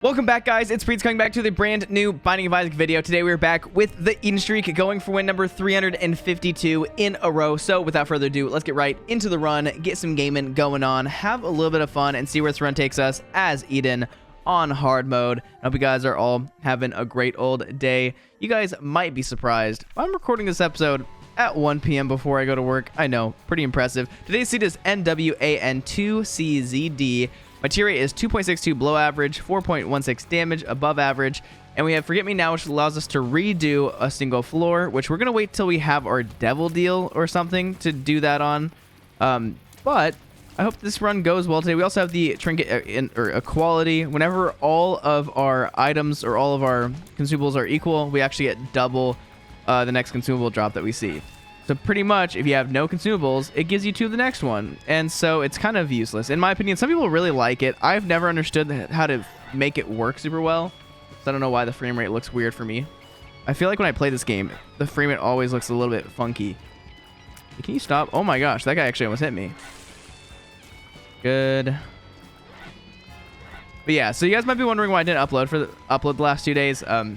Welcome back, guys. It's Priets coming back to the brand new Binding of Isaac video. Today we're back with the Eden streak, going for win number 352 in a row. So without further ado, let's get right into the run, get some gaming going on, have a little bit of fun, and see where this run takes us as Eden on hard mode. I hope you guys are all having a great old day. You guys might be surprised. I'm recording this episode at 1 p.m. before I go to work. I know, pretty impressive. Today's seed is NWAN2CZD. My tier rate is 2.62 below average, 4.16 damage above average, and we have Forget Me Now, which allows us to redo a single floor, which we're going to wait till we have our devil deal or something to do that on. But I hope this run goes well today. We also have the trinket or equality. Whenever all of our items or all of our consumables are equal, we actually get double the next consumable drop that we see. So pretty much, if you have no consumables, it gives you two of the next one. And so it's kind of useless. In my opinion, some people really like it. I've never understood how to make it work super well. So I don't know why the frame rate looks weird for me. I feel like when I play this game, the frame rate always looks a little bit funky. Can you stop? Oh my gosh, that guy actually almost hit me. Good. But yeah, so you guys might be wondering why I didn't upload the last 2 days. I'm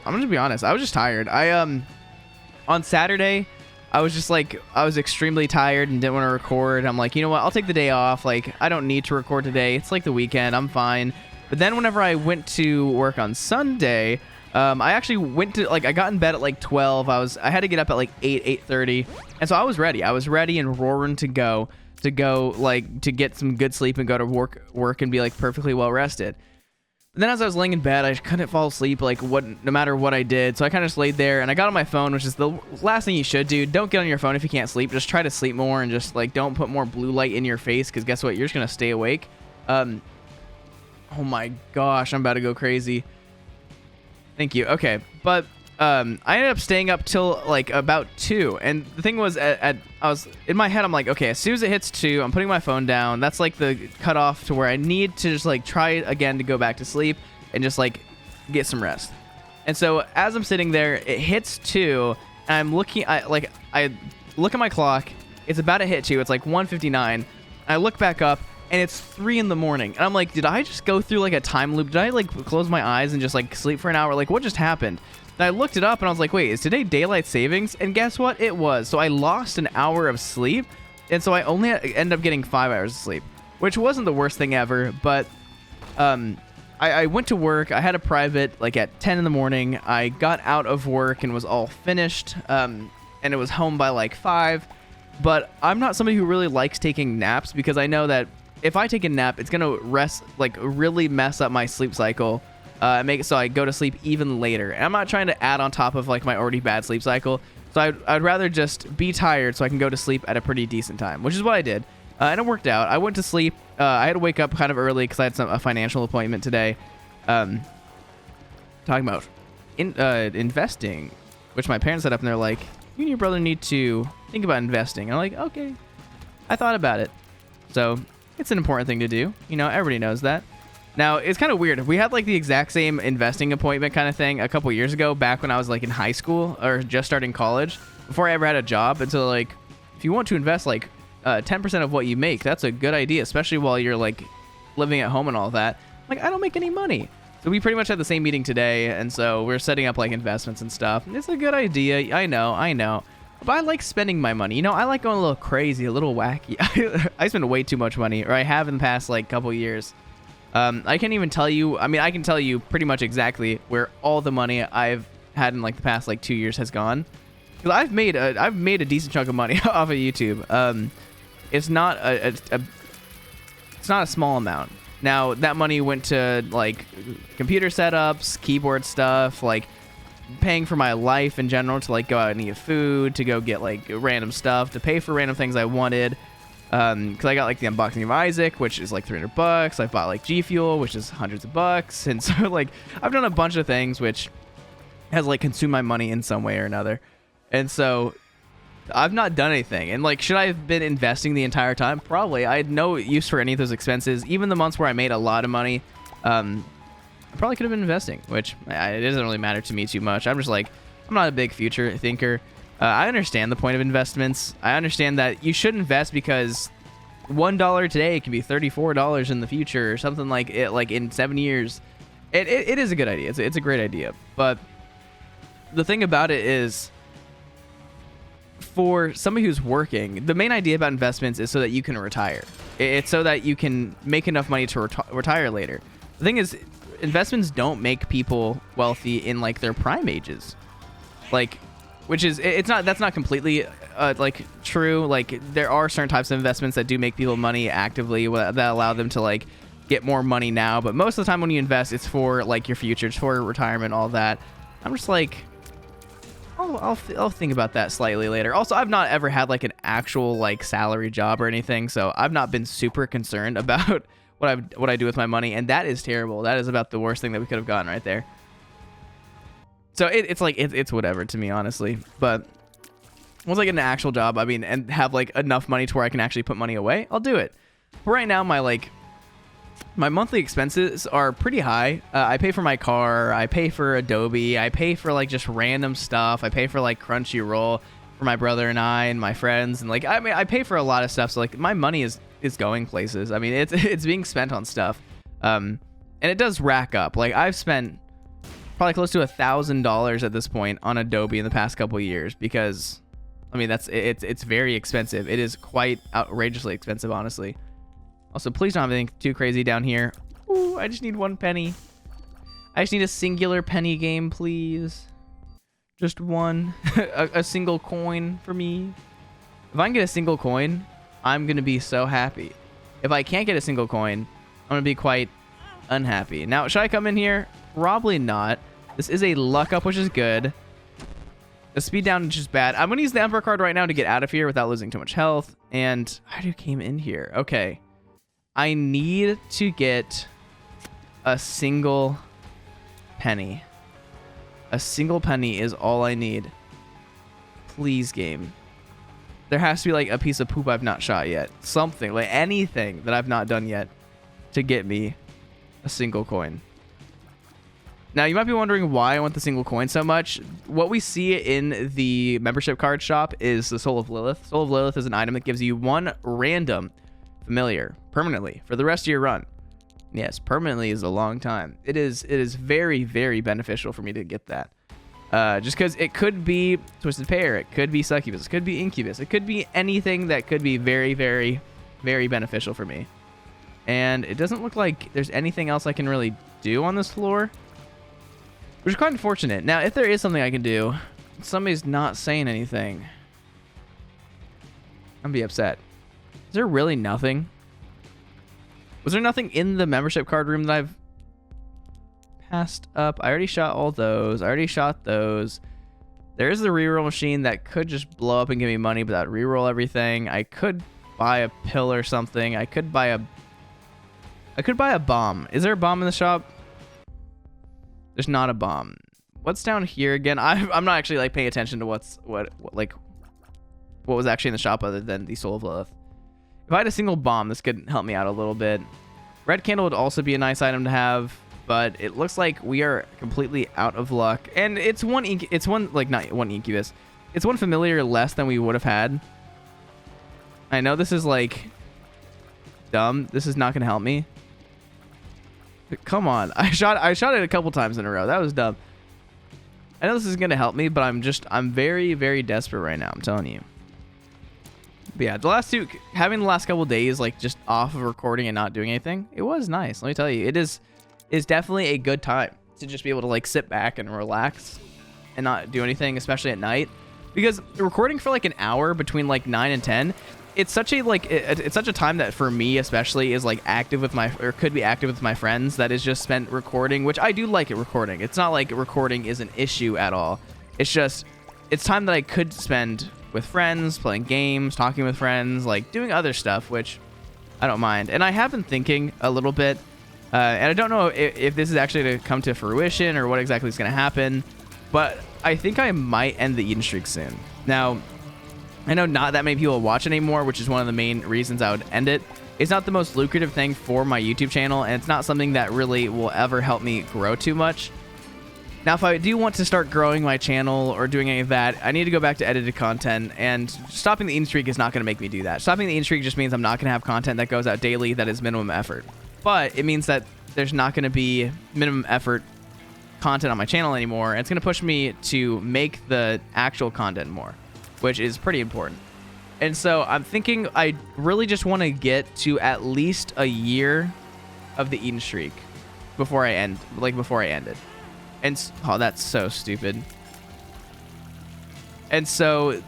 gonna be honest, I was just tired. On Saturday, I was extremely tired and didn't want to record. I'm like, you know what? I'll take the day off. Like, I don't need to record today. It's like the weekend. I'm fine. But then whenever I went to work on Sunday, I actually went to, I got in bed at like 12. I had to get up at like 8:30. And so I was ready. I was ready and roaring to go, to get some good sleep and go to work and be like perfectly well rested. And then as I was laying in bed, I couldn't fall asleep, no matter what I did. So I kind of just laid there and I got on my phone, which is the last thing you should do. Don't get on your phone if you can't sleep. Just try to sleep more and just don't put more blue light in your face, because guess what? You're just going to stay awake. Oh my gosh, I'm about to go crazy. Thank you. Okay. But I ended up staying up till about 2. And the thing was, I was in my head, I'm like, okay, as soon as it hits 2, I'm putting my phone down. That's like the cutoff to where I need to just try again to go back to sleep and just get some rest. And so as I'm sitting there, it hits 2, and I'm looking, I look at my clock. It's about to hit 2. It's 1:59. I look back up, and it's 3 in the morning. And I'm like, did I just go through a time loop? Did I close my eyes and just sleep for an hour? What just happened? And I looked it up and I was like, wait, is today daylight savings? And guess what? It was. So I lost an hour of sleep. And so I only ended up getting 5 hours of sleep, which wasn't the worst thing ever. But I went to work. I had a private at 10 in the morning. I got out of work and was all finished. And it was home by 5. But I'm not somebody who really likes taking naps, because I know that if I take a nap, it's going to really mess up my sleep cycle. Make it so I go to sleep even later. And I'm not trying to add on top of my already bad sleep cycle. So I'd rather just be tired so I can go to sleep at a pretty decent time, which is what I did. And it worked out. I went to sleep. I had to wake up kind of early because I had a financial appointment today. Talking about investing, which my parents set up, and they're like, you and your brother need to think about investing. And I'm like, okay. I thought about it. So it's an important thing to do. Everybody knows that. Now, it's kind of weird. We had the exact same investing appointment kind of thing a couple years ago, back when I was in high school or just starting college, before I ever had a job. And so if you want to invest 10% of what you make, that's a good idea, especially while you're living at home and all that. I don't make any money. So we pretty much had the same meeting today, and so we're setting up investments and stuff. It's a good idea. I know. But I like spending my money. I like going a little crazy, a little wacky. I spend way too much money, or I have in the past couple years. I can't even tell you. I mean, I can tell you pretty much exactly where all the money I've had in the past 2 years has gone. Because I've made a decent chunk of money off of YouTube. It's not a small amount. Now that money went to computer setups, keyboard stuff, paying for my life in general, to go out and eat food, to go get random stuff, to pay for random things I wanted. Because I got the unboxing of Isaac, which is $300. I bought G Fuel, which is hundreds of bucks. And so I've done a bunch of things which has consumed my money in some way or another. And so I've not done anything. And should I have been investing the entire time? Probably. I had no use for any of those expenses. Even the months where I made a lot of money, I probably could have been investing, which it doesn't really matter to me too much. I'm just I'm not a big future thinker. I understand the point of investments. I understand that you should invest because $1 today can be $34 in the future, or something in 7 years. It is a good idea. It's a great idea. But the thing about it is, for somebody who's working, the main idea about investments is so that you can retire. It's so that you can make enough money to retire later. The thing is, investments don't make people wealthy in like their prime ages, like, which is, that's not completely like true. Like, there are certain types of investments that do make people money actively, that allow them to like get more money now. But most of the time when you invest, it's for like your future, it's for retirement, all that. I'm just like, I'll think about that slightly later. Also, I've not ever had like an actual like salary job or anything, so I've not been super concerned about what I do with my money, and that is terrible. That is about the worst thing that we could have gotten right there. So it's like it's whatever to me, honestly. But once I get an actual job, I mean, and have like enough money to where I can actually put money away, I'll do it. But right now, my monthly expenses are pretty high. I pay for my car, I pay for Adobe, I pay for like just random stuff. I pay for like Crunchyroll for my brother and I and my friends, and like I pay for a lot of stuff. So like my money is going places. I mean, it's being spent on stuff, and it does rack up. Like, I've spent probably close to $1,000 at this point on Adobe in the past couple of years, because I mean it's very expensive. It is quite outrageously expensive, honestly. Also, please don't have anything too crazy down here. Ooh, I just need 1 penny. I just need a singular penny game, please. Just one. a single coin for me. If I can get a single coin, I'm going to be so happy. If I can't get a single coin, I'm going to be quite unhappy. Now, should I come in here? Probably not. This is a luck up, which is good. The speed down is just bad. I'm going to use the Emperor card right now to get out of here without losing too much health. And I do came in here. Okay. I need to get a single penny. A single penny is all I need. Please, game. There has to be like a piece of poop I've not shot yet. Something, like anything that I've not done yet to get me a single coin. Now, you might be wondering why I want the single coin so much. What we see in the membership card shop is the Soul of Lilith. Soul of Lilith is an item that gives you 1 random familiar permanently for the rest of your run. Yes, permanently is a long time. It is very, very beneficial for me to get that. Just because it could be Twisted Pair, it could be Succubus, it could be Incubus, it could be anything that could be very, very, very beneficial for me. And it doesn't look like there's anything else I can really do on this floor, which is quite unfortunate. Now, if there is something I can do, somebody's not saying anything, I'm gonna be upset. Is there really nothing? Was there nothing in the membership card room that I've passed up? I already shot all those. I already shot those. There is the reroll machine that could just blow up and give me money, but that reroll everything. I could buy a pill or something. I could buy a bomb. Is there a bomb in the shop? There's not a bomb. What's down here again? I'm not actually like paying attention to what was actually in the shop other than the Soul of Lilith. If I had a single bomb, this could help me out a little bit. Red candle would also be a nice item to have, but it looks like we are completely out of luck. And it's not one incubus. It's 1 familiar less than we would have had. I know this is like dumb. This is not going to help me. Come on. I shot it a couple times in a row. That was dumb. I know this is going to help me, but I'm very, very desperate right now. I'm telling you. But yeah, having the last couple days like just off of recording and not doing anything, it was nice. Let me tell you, it is definitely a good time to just be able to like sit back and relax and not do anything, especially at night, because recording for like an hour between like 9 and 10, it's such a time that for me especially is like could be active with my friends, that is just spent recording, which I do like it recording. It's not like recording is an issue at all. It's just, it's time that I could spend with friends, playing games, talking with friends, like doing other stuff, which I don't mind. And I have been thinking a little bit, and I don't know if this is actually to come to fruition or what exactly is going to happen, but I think I might end the Eden streak soon. Now, I know not that many people watch anymore, which is one of the main reasons I would end it. It's not the most lucrative thing for my YouTube channel, and it's not something that really will ever help me grow too much. Now, if I do want to start growing my channel or doing any of that, I need to go back to edited content, and stopping the Eden streak is not going to make me do that. Stopping the Eden streak just means I'm not going to have content that goes out daily that is minimum effort. But it means that there's not going to be minimum effort content on my channel anymore. And it's going to push me to make the actual content more, which is pretty important. And so I'm thinking I really just want to get to at least a year of the eating streak before I end it. And oh, that's so stupid. And so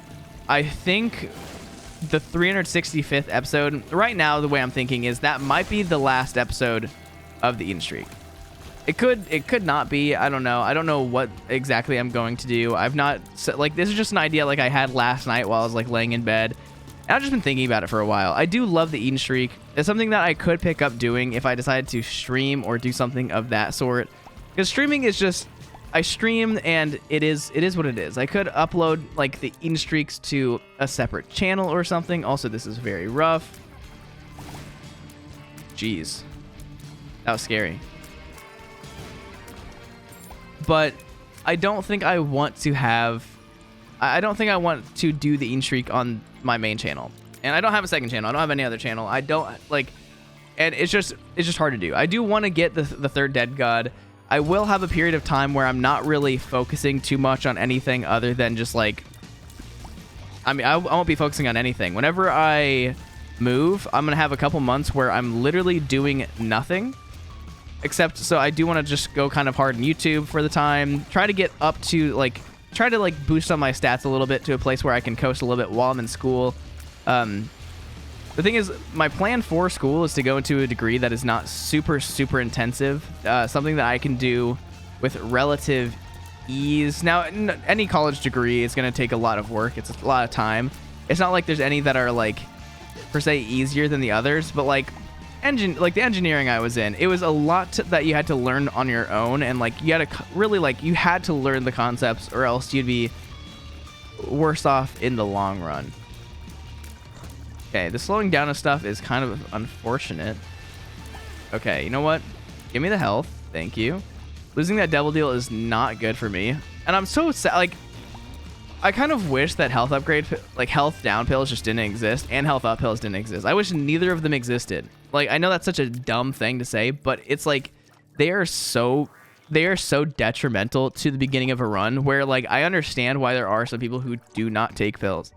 I think the 365th episode right now, the way I'm thinking is that might be the last episode of the eating streak. It could not be. I don't know. I don't know what exactly I'm going to do. I've not, like, this is just an idea like I had last night while I was like laying in bed. And I've just been thinking about it for a while. I do love the eating streak. It's something that I could pick up doing if I decided to stream or do something of that sort. Because streaming is just, I stream and it is what it is. I could upload like the eating streaks to a separate channel or something. Also, this is very rough. Jeez. That was scary. But I don't think I want to have... I don't think I want to do the eating streak on my main channel. And I don't have a second channel. I don't have any other channel. I don't, like... And it's just hard to do. I do want to get the third Dead God. I will have a period of time where I'm not really focusing too much on anything other than just, like... I mean, I won't be focusing on anything. Whenever I move, I'm going to have a couple months where I'm literally doing nothing. Except, so I do want to just go kind of hard on YouTube for the time. Try to get up to, like... Try to, like, boost on my stats a little bit to a place where I can coast a little bit while I'm in school. The thing is, my plan for school is to go into a degree that is not super, super intensive. Something that I can do with relative ease. Now, any college degree is going to take a lot of work. It's a lot of time. It's not like there's any that are, like, per se easier than the others. But, like, the engineering I was in, it was a lot that you had to learn on your own. And, like, you had to really, like, you had to learn the concepts or else you'd be worse off in the long run. Okay, the slowing down of stuff is kind of unfortunate. Okay, you know what? Give me the health. Thank you. Losing that devil deal is not good for me. And I'm so sad. Like, I kind of wish that health upgrade, like health down pills just didn't exist and health up pills didn't exist. I wish neither of them existed. Like, I know that's such a dumb thing to say, but it's like they are so detrimental to the beginning of a run where, like, I understand why there are some people who do not take pills.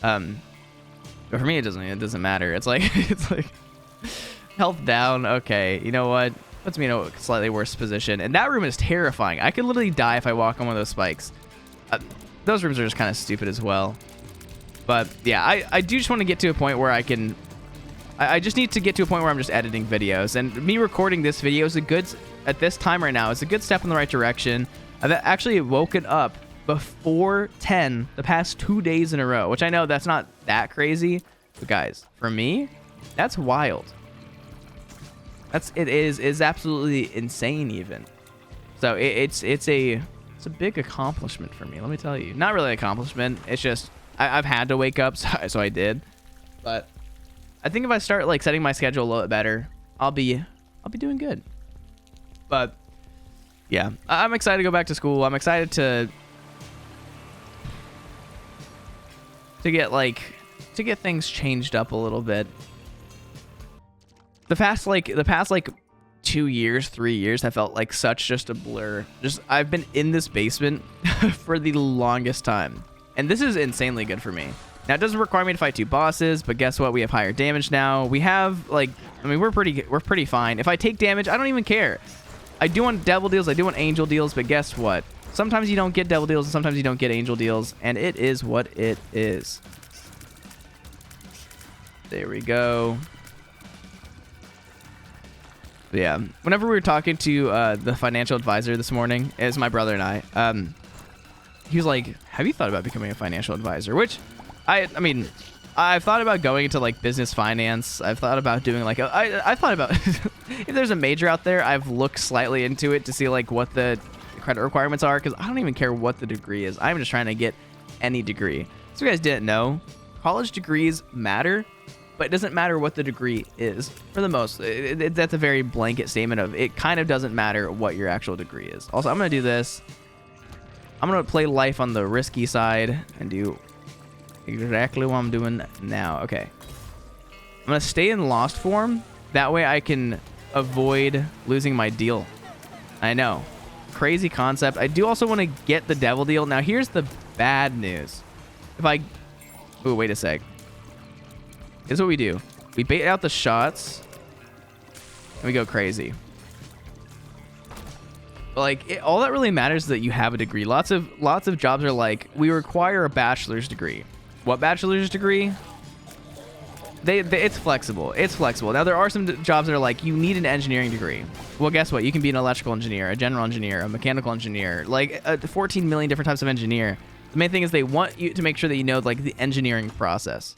But for me, it doesn't matter. It's like health down. Okay, you know what? Puts me in a slightly worse position. And that room is terrifying. I could literally die if I walk on one of those spikes. Those rooms are just kind of stupid as well. But yeah, I do just want to get to a point where I can... I just need to get to a point where I'm just editing videos. And me recording this video is a good... At this time right now, it's a good step in the right direction. I've actually woken up before 10 the past 2 days in a row, which I know that's not that crazy, but guys, for me, that's wild. It is absolutely insane even. So it's a big accomplishment for me, let me tell you. Not really an accomplishment, it's just I've had to wake up, so I did. But I think if I start, like, setting my schedule a little bit better, I'll be doing good. But yeah, I'm excited to go back to school. I'm excited to get things changed up a little bit. The past 2 years, 3 years have felt like such just a blur. I've been in this basement for the longest time, and this is insanely good for me. Now, it doesn't require me to fight 2 bosses, but guess what? We have higher damage now. We have, like, I mean, we're pretty fine. If I take damage, I don't even care. I do want devil deals, I do want angel deals, but guess what? Sometimes you don't get devil deals and sometimes you don't get angel deals, and it is what it is. There we go. But yeah, whenever we were talking to the financial advisor this morning, it was my brother and I, he was like, have you thought about becoming a financial advisor? Which, I mean, I've thought about going into, like, business finance. I've thought about doing, like, I thought about, if there's a major out there, I've looked slightly into it to see, like, what the credit requirements are, because I don't even care what the degree is. I'm just trying to get any degree. So you guys didn't know, college degrees matter, but it doesn't matter what the degree is. For the most, that's a very blanket statement of it kind of doesn't matter what your actual degree is. Also, I'm going to do this. I'm going to play life on the risky side and do exactly what I'm doing now. Okay. I'm going to stay in lost form. That way I can avoid losing my deal. I know. Crazy concept. I do also want to get the devil deal. Now, here's the bad news. If I... Oh, wait a sec. Here's what we do. We bait out the shots. And we go crazy. But, like, all that really matters is that you have a degree. Lots of jobs are like, we require a bachelor's degree. What bachelor's degree? It's flexible. It's flexible. Now, there are some jobs that are like, you need an engineering degree. Well, guess what? You can be an electrical engineer, a general engineer, a mechanical engineer, like 14 million different types of engineer. The main thing is they want you to make sure that you know, like, the engineering process.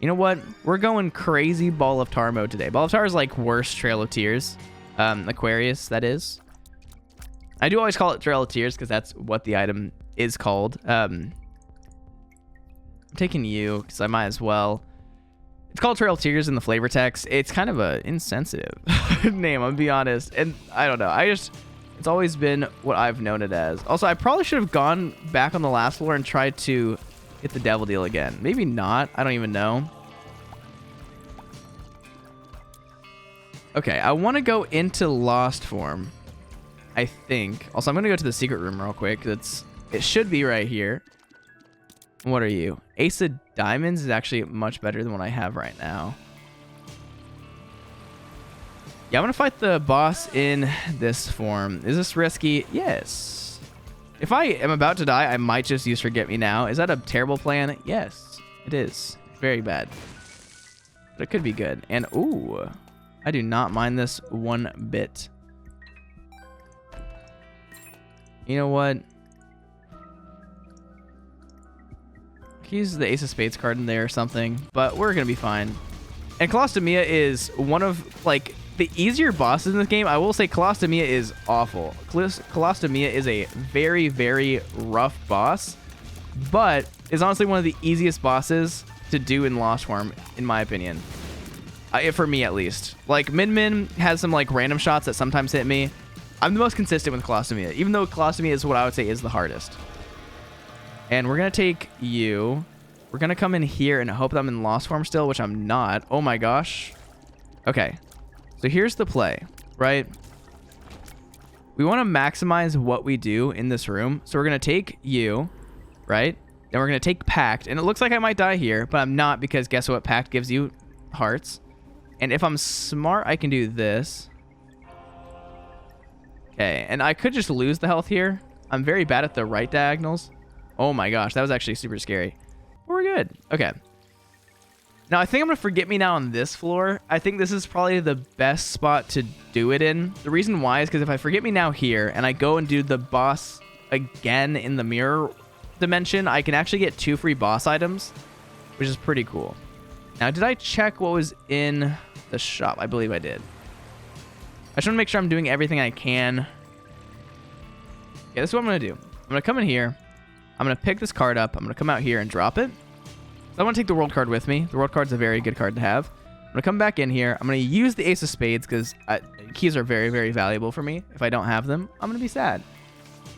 You know what? We're going crazy Ball of Tar mode today. Ball of Tar is like worst Trail of Tears. Aquarius, that is. I do always call it Trail of Tears because that's what the item is called. I'm taking you because I might as well. It's called Trail of Tears in the flavor text. It's kind of a insensitive name, I'll be honest. And I don't know. It's always been what I've known it as. Also, I probably should have gone back on the last floor and tried to hit the devil deal again. Maybe not. I don't even know. Okay, I want to go into Lost form, I think. Also, I'm going to go to the secret room real quick. It should be right here. What are you? Ace of Diamonds is actually much better than what I have right now. Yeah, I'm going to fight the boss in this form. Is this risky? Yes. If I am about to die, I might just use Forget Me Now. Is that a terrible plan? Yes, it is. Very bad. But it could be good. And, ooh, I do not mind this one bit. You know what? Use the Ace of Spades card in there or something, but we're gonna be fine. And Colostomia is one of, like, the easier bosses in this game. I will say Colostomia is awful. Colostomia is a very, very rough boss, but is honestly one of the easiest bosses to do in Lost form, in my opinion. For me, at least. Like, Min has some, like, random shots that sometimes hit me. I'm the most consistent with Colostomia, even though Colostomia is what I would say is the hardest. And we're going to take you. We're going to come in here and hope that I'm in Lost form still, which I'm not. Oh my gosh. Okay. So here's the play, right? We want to maximize what we do in this room. So we're going to take you, right? Then we're going to take Pact. And it looks like I might die here, but I'm not, because guess what? Pact gives you hearts. And if I'm smart, I can do this. Okay. And I could just lose the health here. I'm very bad at the right diagonals. Oh my gosh, that was actually super scary. We're good. Okay. Now, I think I'm going to Forget Me Now on this floor. I think this is probably the best spot to do it in. The reason why is because if I Forget Me Now here and I go and do the boss again in the mirror dimension, I can actually get 2 free boss items, which is pretty cool. Now, did I check what was in the shop? I believe I did. I just want to make sure I'm doing everything I can. Yeah, this is what I'm going to do. I'm going to come in here. I'm going to pick this card up. I'm going to come out here and drop it. So I want to take the world card with me. The world card's a very good card to have. I'm going to come back in here. I'm going to use the Ace of Spades because keys are very, very valuable for me. If I don't have them, I'm going to be sad.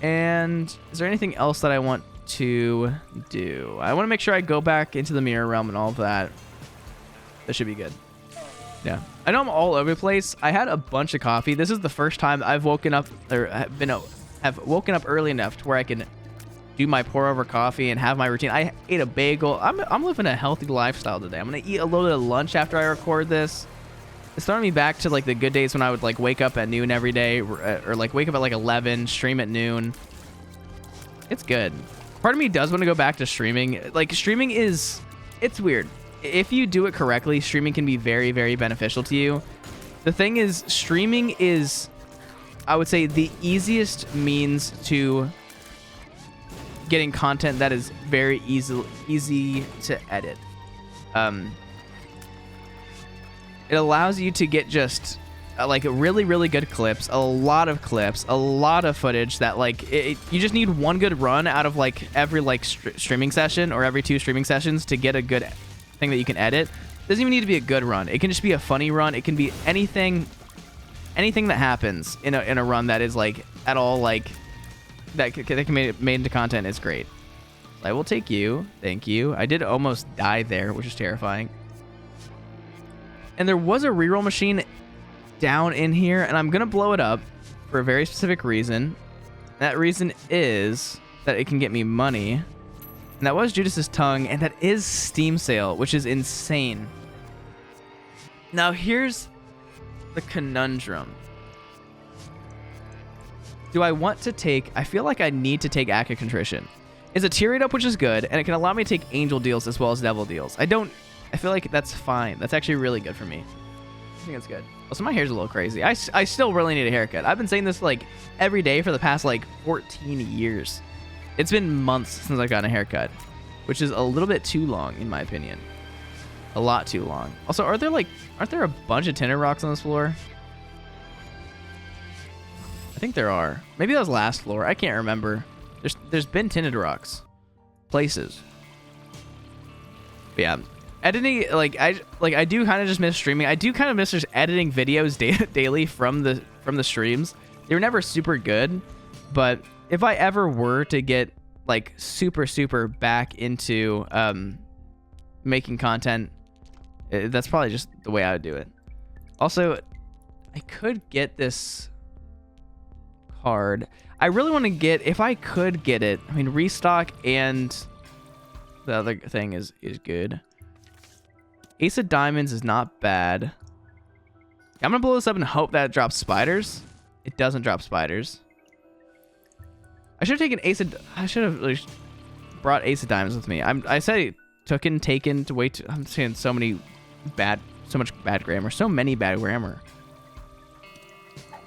And is there anything else that I want to do? I want to make sure I go back into the mirror realm and all of that. That should be good. Yeah. I know I'm all over the place. I had a bunch of coffee. This is the first time I've woken up or have woken up early enough to where I can do my pour over coffee and have my routine. I ate a bagel. I'm living a healthy lifestyle today. I'm gonna eat a little bit of lunch after I record this. It's throwing me back to like the good days when I would like wake up at noon every day, or like wake up at like 11, stream at noon. It's good. Part of me does want to go back to streaming. Like, streaming is, it's weird. If you do it correctly, streaming can be very, very beneficial to you. The thing is, streaming is, I would say, the easiest means to getting content that is very easy to edit. It allows you to get just like really, really good clips, a lot of footage that like you just need one good run out of like every like streaming session or every 2 streaming sessions to get a good thing that you can edit. It doesn't even need to be a good run. It can just be a funny run. It can be anything that happens in a run that is like at all like that can be made into content is great. I will take you. Thank you. I did almost die there, which is terrifying. And there was a reroll machine down in here, and I'm gonna blow it up for a very specific reason. That reason is that it can get me money. And that was Judas's tongue, and that is Steam Sale, which is insane. Now here's the conundrum. Do I want to take... I feel like I need to take Act of Contrition. It's a tier rate up, which is good, and it can allow me to take angel deals as well as devil deals. I feel like that's fine. That's actually really good for me. I think that's good. Also, my hair's a little crazy. I still really need a haircut. I've been saying this like every day for the past like 14 years. It's been months since I've gotten a haircut, which is a little bit too long in my opinion. A lot too long. Also, aren't there a bunch of tinted rocks on this floor? I think there are. Maybe that was last floor. I can't remember. There's been tinted rocks places. But yeah, editing, I do kind of just miss streaming. I do kind of miss just editing videos daily from the streams. They were never super good, but if I ever were to get like super back into making content, that's probably just the way I would do it. Also, I could get this card. I really want to get, if I could get it, I mean, restock and the other thing is good. Ace of Diamonds is not bad. I'm gonna blow this up and hope that it drops spiders. It doesn't drop spiders. I should have taken I should have really brought Ace of Diamonds with me. I said taken to wait. I'm saying so many so much bad grammar. So many bad grammar.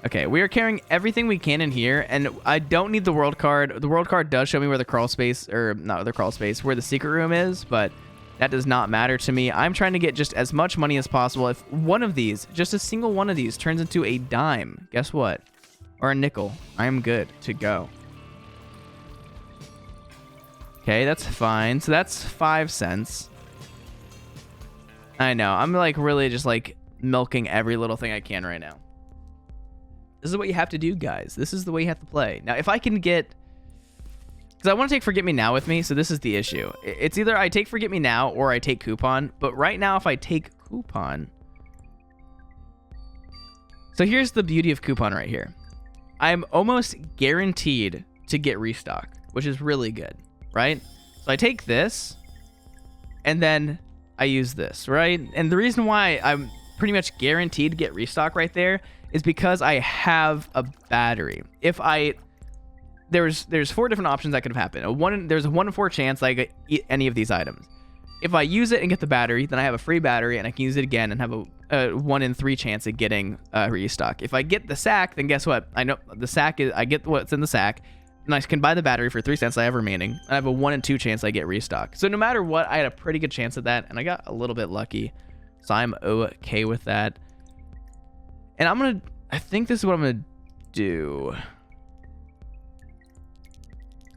Okay, we are carrying everything we can in here, and I don't need the world card. The world card does show me where the crawl space, or not the crawl space, where the secret room is, but that does not matter to me. I'm trying to get just as much money as possible. If one of these, just a single one of these, turns into a dime, guess what? Or a nickel, I am good to go. Okay, that's fine. So that's 5 cents. I know, I'm like really just like milking every little thing I can right now. This is what you have to do, guys. This is the way you have to play. Now, if I can get... Because I want to take Forget Me Now with me, so this is the issue. It's either I take Forget Me Now or I take Coupon. But right now, if I take Coupon... So here's the beauty of Coupon right here. I'm almost guaranteed to get Restock, which is really good, right? So I take this, and then I use this, right? And the reason why I'm pretty much guaranteed to get Restock right there is because I have a battery. If I... There's 4 different options that could have happened. There's a 1 in 4 chance I get any of these items. If I use it and get the battery, then I have a free battery and I can use it again and have a 1 in 3 chance of getting Restock. If I get the sack, then guess what? I know the sack is... I get what's in the sack, and I can buy the battery for 3 cents I have remaining, and I have a 1 in 2 chance I get Restock. So no matter what, I had a pretty good chance of that, and I got a little bit lucky. So I'm okay with that. And I think this is what I'm gonna do.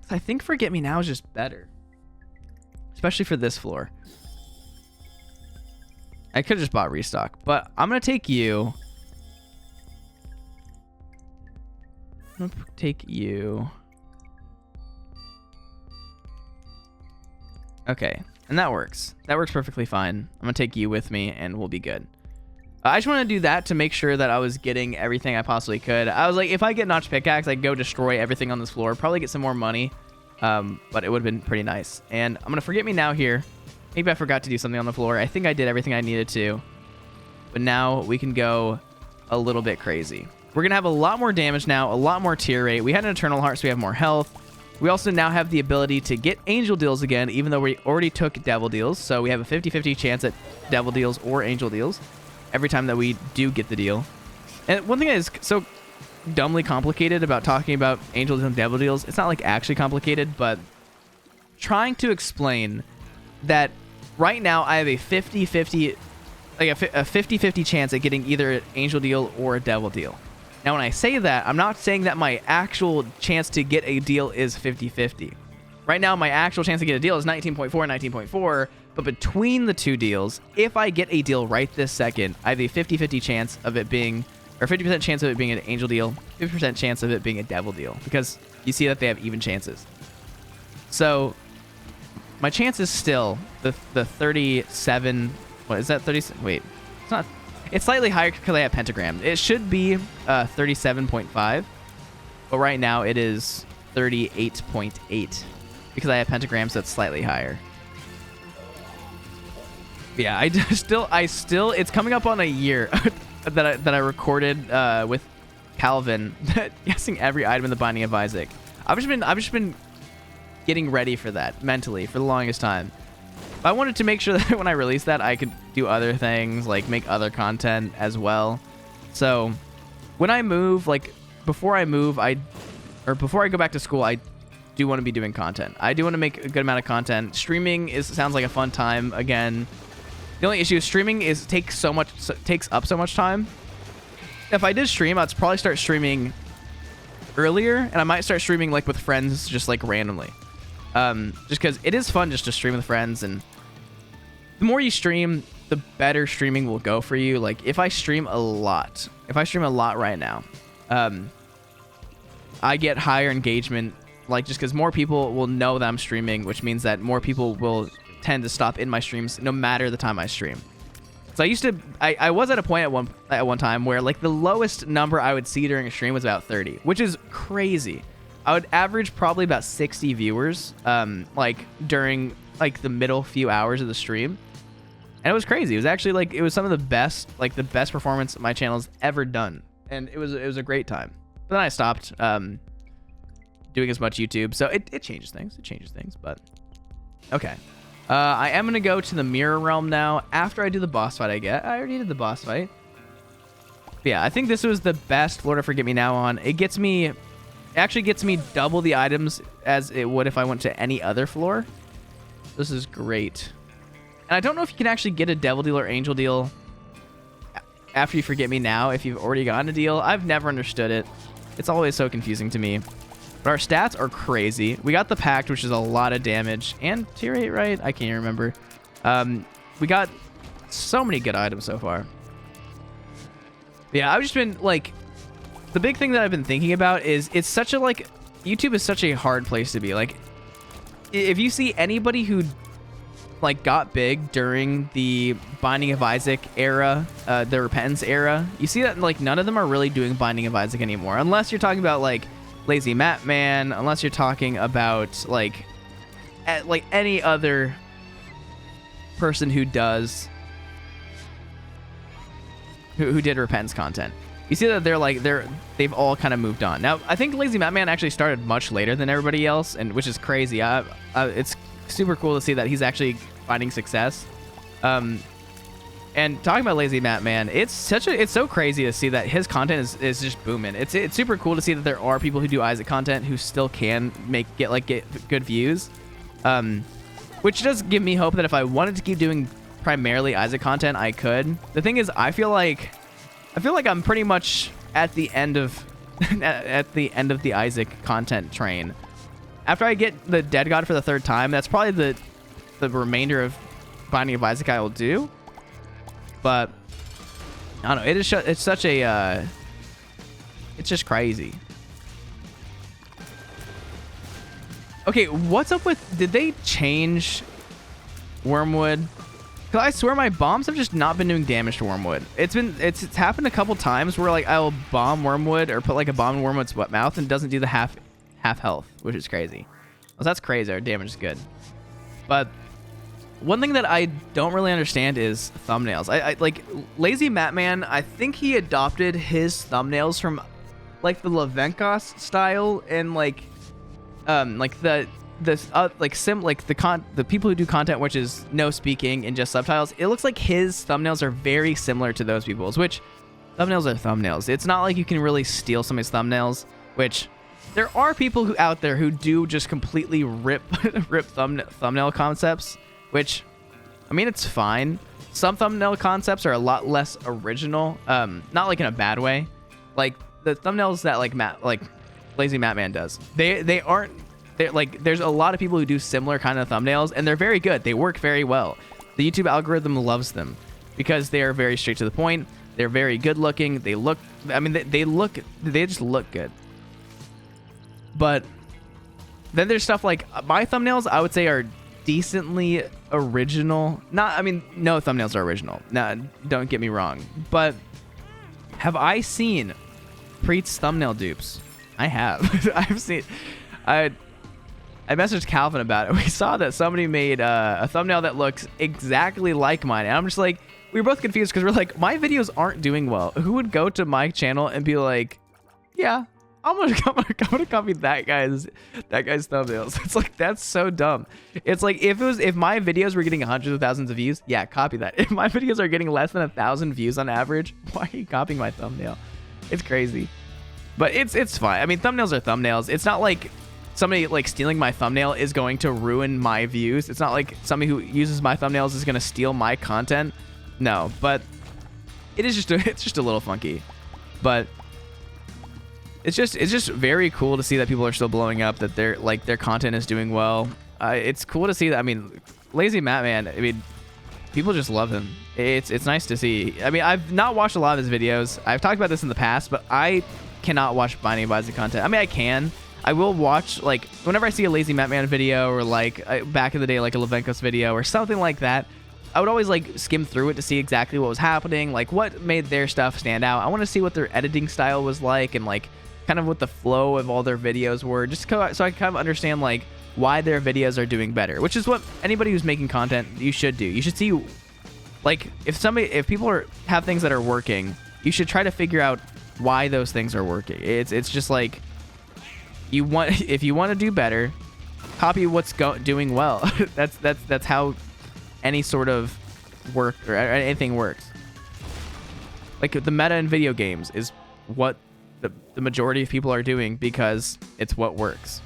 I think Forget Me Now is just better. Especially for this floor. I could have just bought Restock, but I'm gonna take you. I'm gonna take you. Okay, and that works. That works perfectly fine. I'm gonna take you with me and we'll be good. I just want to do that to make sure that I was getting everything I possibly could. I was like, if I get Notch Pickaxe, I'd go destroy everything on this floor. Probably get some more money, but it would have been pretty nice. And I'm going to Forget Me Now here. Maybe I forgot to do something on the floor. I think I did everything I needed to. But now we can go a little bit crazy. We're going to have a lot more damage now, a lot more tier rate. We had an Eternal Heart, so we have more health. We also now have the ability to get Angel Deals again, even though we already took Devil Deals. So we have a 50-50 chance at Devil Deals or Angel Deals every time that we do get the deal. And one thing that is so dumbly complicated about talking about Angel Deals and Devil Deals, it's not like actually complicated, but trying to explain that right now I have a 50-50, like a 50-50 chance at getting either an Angel Deal or a Devil Deal. Now, when I say that, I'm not saying that my actual chance to get a deal is 50-50. Right now, my actual chance to get a deal is 19.4 and 19.4, but between the two deals, if I get a deal right this second, I have a 50-50 chance of it being, or 50% chance of it being an Angel Deal, 50% chance of it being a Devil Deal, because you see that they have even chances. So, my chance is still the 37, what is that, 30, wait, it's not, It's slightly higher because I have pentagram. It should be 37.5, but right now it is 38.8 because I have pentagram, so it's slightly higher. Yeah, I still it's coming up on a year that I recorded with Calvin guessing every item in the Binding of Isaac. I've just been getting ready for that mentally for the longest time. I wanted to make sure that when I release that, I could do other things, like make other content as well. So when I move, like before I move, before I go back to school, I do want to be doing content. I do want to make a good amount of content. Streaming sounds like a fun time again. The only issue is streaming takes up so much time. If I did stream, I'd probably start streaming earlier, and I might start streaming like with friends, just like randomly. Just because it is fun just to stream with friends, and the more you stream, the better streaming will go for you. Like if I stream a lot right now, I get higher engagement, like just because more people will know that I'm streaming, which means that more people will tend to stop in my streams no matter the time I stream. So I was at a point at one time where like the lowest number I would see during a stream was about 30, which is crazy. I would average probably about 60 viewers, like during like the middle few hours of the stream. And it was crazy. It was actually like, it was some of the best performance my channel's ever done. And it was a great time. But then I stopped doing as much YouTube. So it changes things. It changes things, but okay. I am going to go to the Mirror Realm now after I do the boss fight I already did the boss fight. But yeah, I think this was the best Lord of Forget Me Now on. It actually gets me double the items as it would if I went to any other floor. This is great. And I don't know if you can actually get a Devil Deal or Angel Deal after you Forget Me Now if you've already gotten a deal. I've never understood it. It's always so confusing to me. But our stats are crazy. We got the Pact, which is a lot of damage. And tier 8, right? I can't even remember. We got so many good items so far. But yeah, I've just been, like... The big thing that I've been thinking about is it's such a, like... YouTube is such a hard place to be. Like, if you see anybody who, like, got big during the Binding of Isaac era, the Repentance era, you see that, like, none of them are really doing Binding of Isaac anymore. Unless you're talking about, like... Lazy Matt Man, unless you're talking about like any other person who does who did Repentance content. You see that they've all kind of moved on. Now, I think Lazy Matt Man actually started much later than everybody else, and which is crazy. It's super cool to see that he's actually finding success. And talking about Lazy Matt Man, it's so crazy to see that his content is just booming. It's super cool to see that there are people who do Isaac content who still can get good views, which does give me hope that if I wanted to keep doing primarily Isaac content, I could. The thing is, I feel like I'm pretty much at the end of the Isaac content train. After I get the Dead God for the 3rd time, that's probably the remainder of Binding of Isaac I will do. But I don't know. It's such a it's just crazy. Okay, what's up with? Did they change Wormwood? Cause I swear my bombs have just not been doing damage to Wormwood. It's happened a couple times where like I'll bomb Wormwood or put like a bomb in Wormwood's mouth and it doesn't do the half health, which is crazy. Well, that's crazy. Our damage is good, but. One thing that I don't really understand is thumbnails. I like Lazy Matt Man. I think he adopted his thumbnails from like the Levenkos style and like the people who do content which is no speaking and just subtitles. It looks like his thumbnails are very similar to those people's, which thumbnails are thumbnails. It's not like you can really steal somebody's thumbnails, which there are people out there who do just completely rip thumbnail concepts. Which, I mean, it's fine. Some thumbnail concepts are a lot less original. Not like in a bad way. Like the thumbnails that like Lazy Matt Man does. They're like there's a lot of people who do similar kind of thumbnails and they're very good. They work very well. The YouTube algorithm loves them because they are very straight to the point. They're very good looking. They just look good. But then there's stuff like my thumbnails I would say are decently original. Not, I mean, no thumbnails are original. Nah, don't get me wrong. But have I seen Priets thumbnail dupes? I have. I've seen. I messaged Calvin about it. We saw that somebody made a thumbnail that looks exactly like mine, and I'm just like, we were both confused because we're like, my videos aren't doing well. Who would go to my channel and be like, yeah, I'm gonna copy that guy's thumbnails? It's like, that's so dumb. It's like, if my videos were getting hundreds of thousands of views, yeah, copy that. If my videos are getting less than 1,000 views on average, why are you copying my thumbnail? It's crazy, but it's fine. I mean, thumbnails are thumbnails. It's not like somebody like stealing my thumbnail is going to ruin my views. It's not like somebody who uses my thumbnails is gonna steal my content. No, but it's just a little funky, but it's just very cool to see that people are still blowing up, that their content is doing well. It's cool to see that. I mean, Lazy Matt Man, I mean, people just love him. It's nice to see. I mean, I've not watched a lot of his videos. I've talked about this in the past, but I cannot watch Binding Bites content. I mean, I will watch, like, whenever I see a Lazy Matt Man video, or like back in the day, like a Levenkos video or something like that, I would always like skim through it to see exactly what was happening, like what made their stuff stand out. I want to see what their editing style was like, and like kind of what the flow of all their videos were, just so I kind of understand like why their videos are doing better, which is what anybody who's making content, you should do. You should see, like, if people have things that are working, you should try to figure out why those things are working. It's just like, if you want to do better, copy what's doing well. that's how any sort of work or anything works. Like the meta in video games is what the majority of people are doing because it's what works.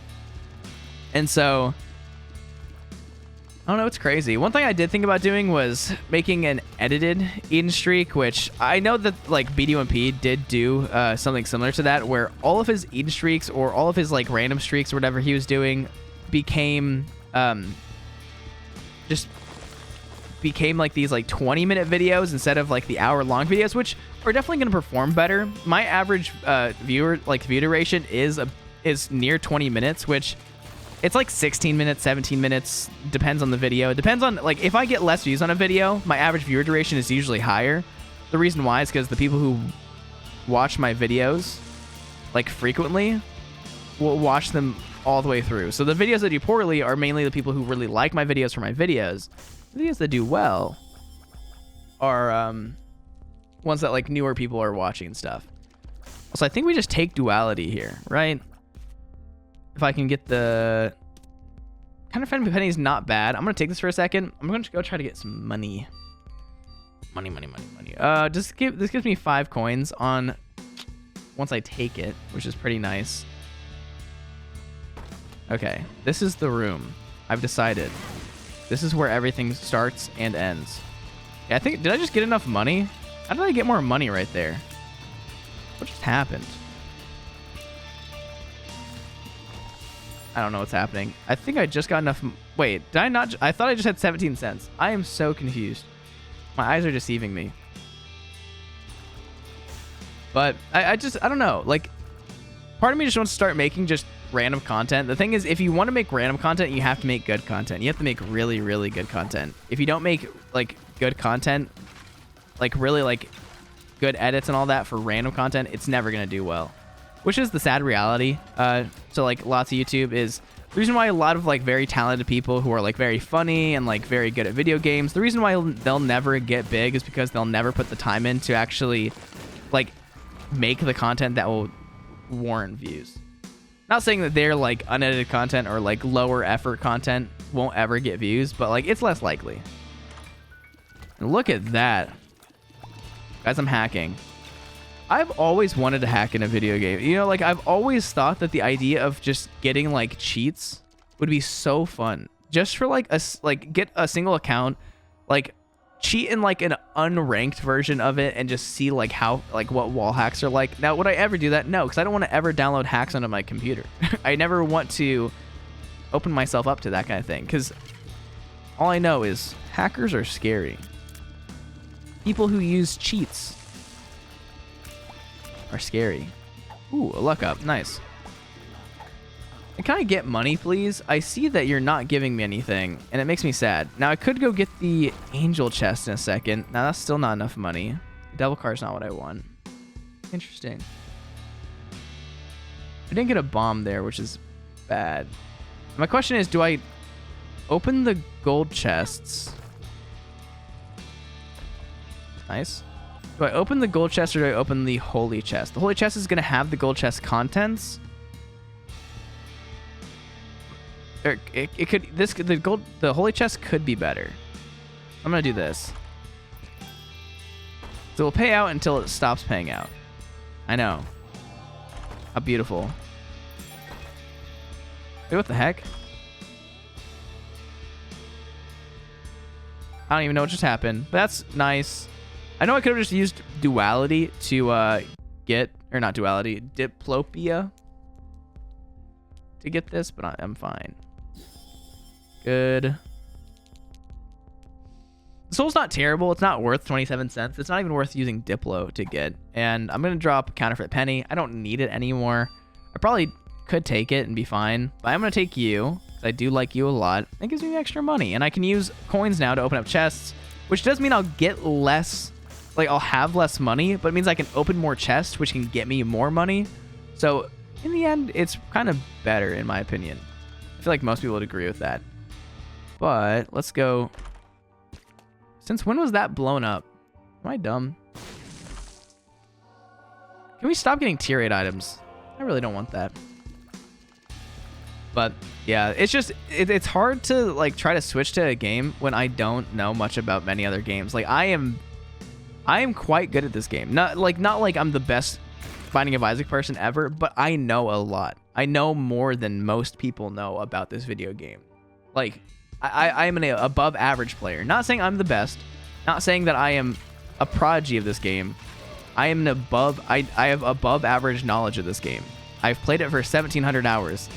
And so, I don't know, it's crazy. One thing I did think about doing was making an edited Eden streak, which I know that like BD1P did do something similar to that, where all of his Eden streaks or all of his like random streaks or whatever he was doing became like these like 20-minute videos instead of like the hour-long videos, which are definitely going to perform better. My average view duration is near 20 minutes, which it's like 16 minutes, 17 minutes, depends on the video. It depends on, like, if I get less views on a video, my average viewer duration is usually higher. The reason why is because the people who watch my videos like frequently will watch them all the way through. So the videos that do poorly are mainly the people who really like my videos for my videos. The videos that do well are ones that like newer people are watching and stuff. So I think we just take duality here, right? If I can get the kind of friendly penny is not bad. I'm gonna take this for a second. I'm gonna go try to get some money. Money. This gives me 5 coins on once I take it, which is pretty nice. Okay, this is the room. I've decided. This is where everything starts and ends. Yeah, I think, did I just get enough money? How did I get more money right there? What just happened? I don't know what's happening. I think I just got enough. Wait, did I not? I thought I just had 17 cents. I am so confused. My eyes are deceiving me. But I don't know. Like, part of me just wants to start making just random content. The thing is, if you want to make random content, you have to make good content. You have to make really, really good content. If you don't make like good content, like really like good edits and all that for random content, it's never gonna do well. Which is the sad reality. So like lots of YouTube is the reason why a lot of like very talented people who are like very funny and like very good at video games, the reason why they'll never get big is because they'll never put the time in to actually like make the content that will warrant views. Not saying that they're like unedited content or like lower effort content won't ever get views, but like it's less likely. And look at that. Guys, I'm hacking. I've always wanted to hack in a video game. You know, like I've always thought that the idea of just getting like cheats would be so fun. Just for like get a single account, like cheat in like an unranked version of it and just see like how like what wall hacks are like. Now, would I ever do that? No, because I don't want to ever download hacks onto my computer. I never want to open myself up to that kind of thing because all I know is hackers are scary. People who use cheats are scary. Ooh, a luck up. Nice. And can I get money, please? I see that you're not giving me anything, and it makes me sad. Now, I could go get the angel chest in a second. Now, that's still not enough money. The devil card's not what I want. Interesting. I didn't get a bomb there, which is bad. My question is, do I open the gold chests? Nice. Do I open the gold chest or do I open the holy chest? The holy chest is going to have the gold chest contents. Or it could, the holy chest could be better. I'm going to do this. So we'll pay out until it stops paying out. I know. How beautiful. Wait, what the heck? I don't even know what just happened, but that's nice. I know I could have just used duality to get, or not duality, diplopia to get this, but I'm fine. Good. The soul's not terrible. It's not worth 27 cents. It's not even worth using Diplo to get. And I'm going to drop Counterfeit Penny. I don't need it anymore. I probably could take it and be fine, but I'm going to take you because I do like you a lot. It gives me extra money, and I can use coins now to open up chests, which does mean I'll get less, like I'll have less money, but it means I can open more chests, which can get me more money. So in the end, it's kind of better in my opinion. I feel like most people would agree with that. But let's go. Since when was that blown up? Am I dumb? Can we stop getting tier 8 items? I really don't want that. But yeah, it's just, it's hard to like try to switch to a game when I don't know much about many other games. Like I am quite good at this game. Not like I'm the best Binding of Isaac person ever, but I know a lot. I know more than most people know about this video game. Like I am an above average player. Not saying I'm the best. Not saying that I am a prodigy of this game. I am I have above average knowledge of this game. I've played it for 1,700 hours.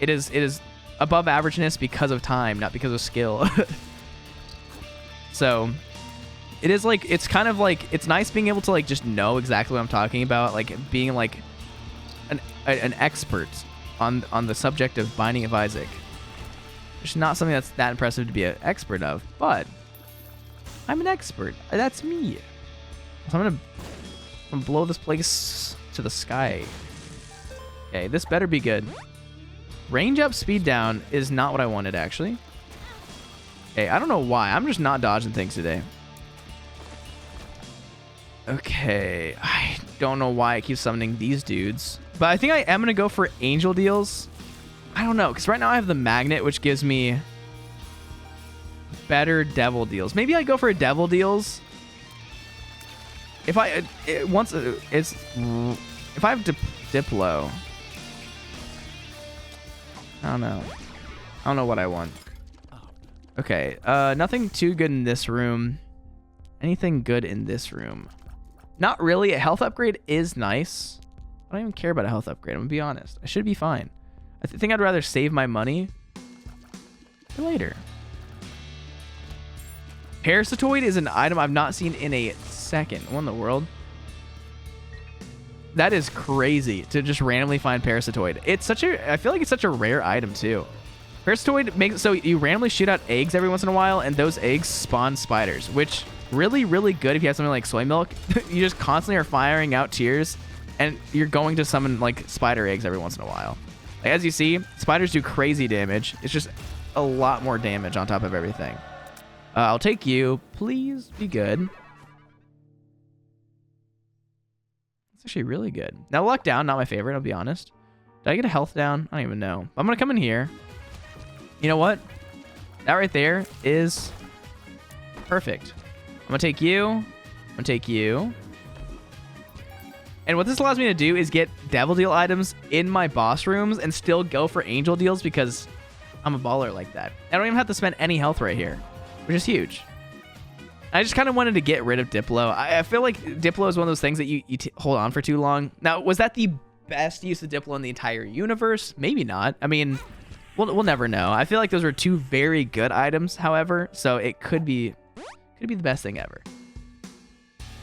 It is above averageness because of time, not because of skill. So it is like, it's kind of like, it's nice being able to like just know exactly what I'm talking about, like being like an expert on the subject of Binding of Isaac. Which is not something that's that impressive to be an expert of, but I'm an expert. That's me. So I'm gonna blow this place to the sky. Okay, this better be good. Range up, speed down is not what I wanted, actually. Okay, I don't know why. I'm just not dodging things today. Okay, I don't know why I keep summoning these dudes, but I think I am gonna go for angel deals. I don't know, because right now I have the magnet, which gives me better devil deals. Maybe I go for a devil deals. If I have Diplo, I don't know. I don't know what I want. Okay, nothing too good in this room. Anything good in this room? Not really. A health upgrade is nice. I don't even care about a health upgrade. I'm gonna be honest. I should be fine. I think I'd rather save my money for later. Parasitoid is an item I've not seen in a second. What in the world? That is crazy to just randomly find Parasitoid. It's such a, I feel like it's such a rare item too. Parasitoid makes it so you randomly shoot out eggs every once in a while, and those eggs spawn spiders, which really, really good if you have something like soy milk. You just constantly are firing out tears, and you're going to summon like spider eggs every once in a while. Like, as you see, spiders do crazy damage. It's just a lot more damage on top of everything. I'll take you. Please be good. It's actually really good. Now, luck down, not my favorite, I'll be honest. Did I get a health down? I don't even know. I'm going to come in here. You know what? That right there is perfect. I'm going to take you. I'm going to take you. And what this allows me to do is get devil deal items in my boss rooms and still go for angel deals because I'm a baller like that. I don't even have to spend any health right here, which is huge. I just kind of wanted to get rid of Diplo. I feel like Diplo is one of those things that you hold on for too long. Now, was that the best use of Diplo in the entire universe? Maybe not. I mean, we'll never know. I feel like those were two very good items, however, so it could be the best thing ever.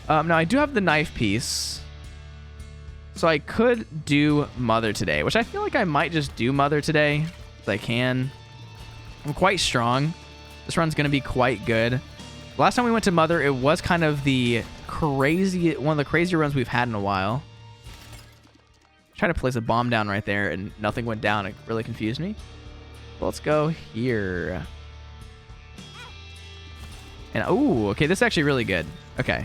Now, I do have the knife piece. So I could do Mother today, which I feel like I might just do Mother today if I can. I'm quite strong. This run's going to be quite good. Last time we went to Mother, it was kind of one of the crazier runs we've had in a while. Try to place a bomb down right there and nothing went down. It really confused me. Let's go here. And oh, okay, this is actually really good. Okay.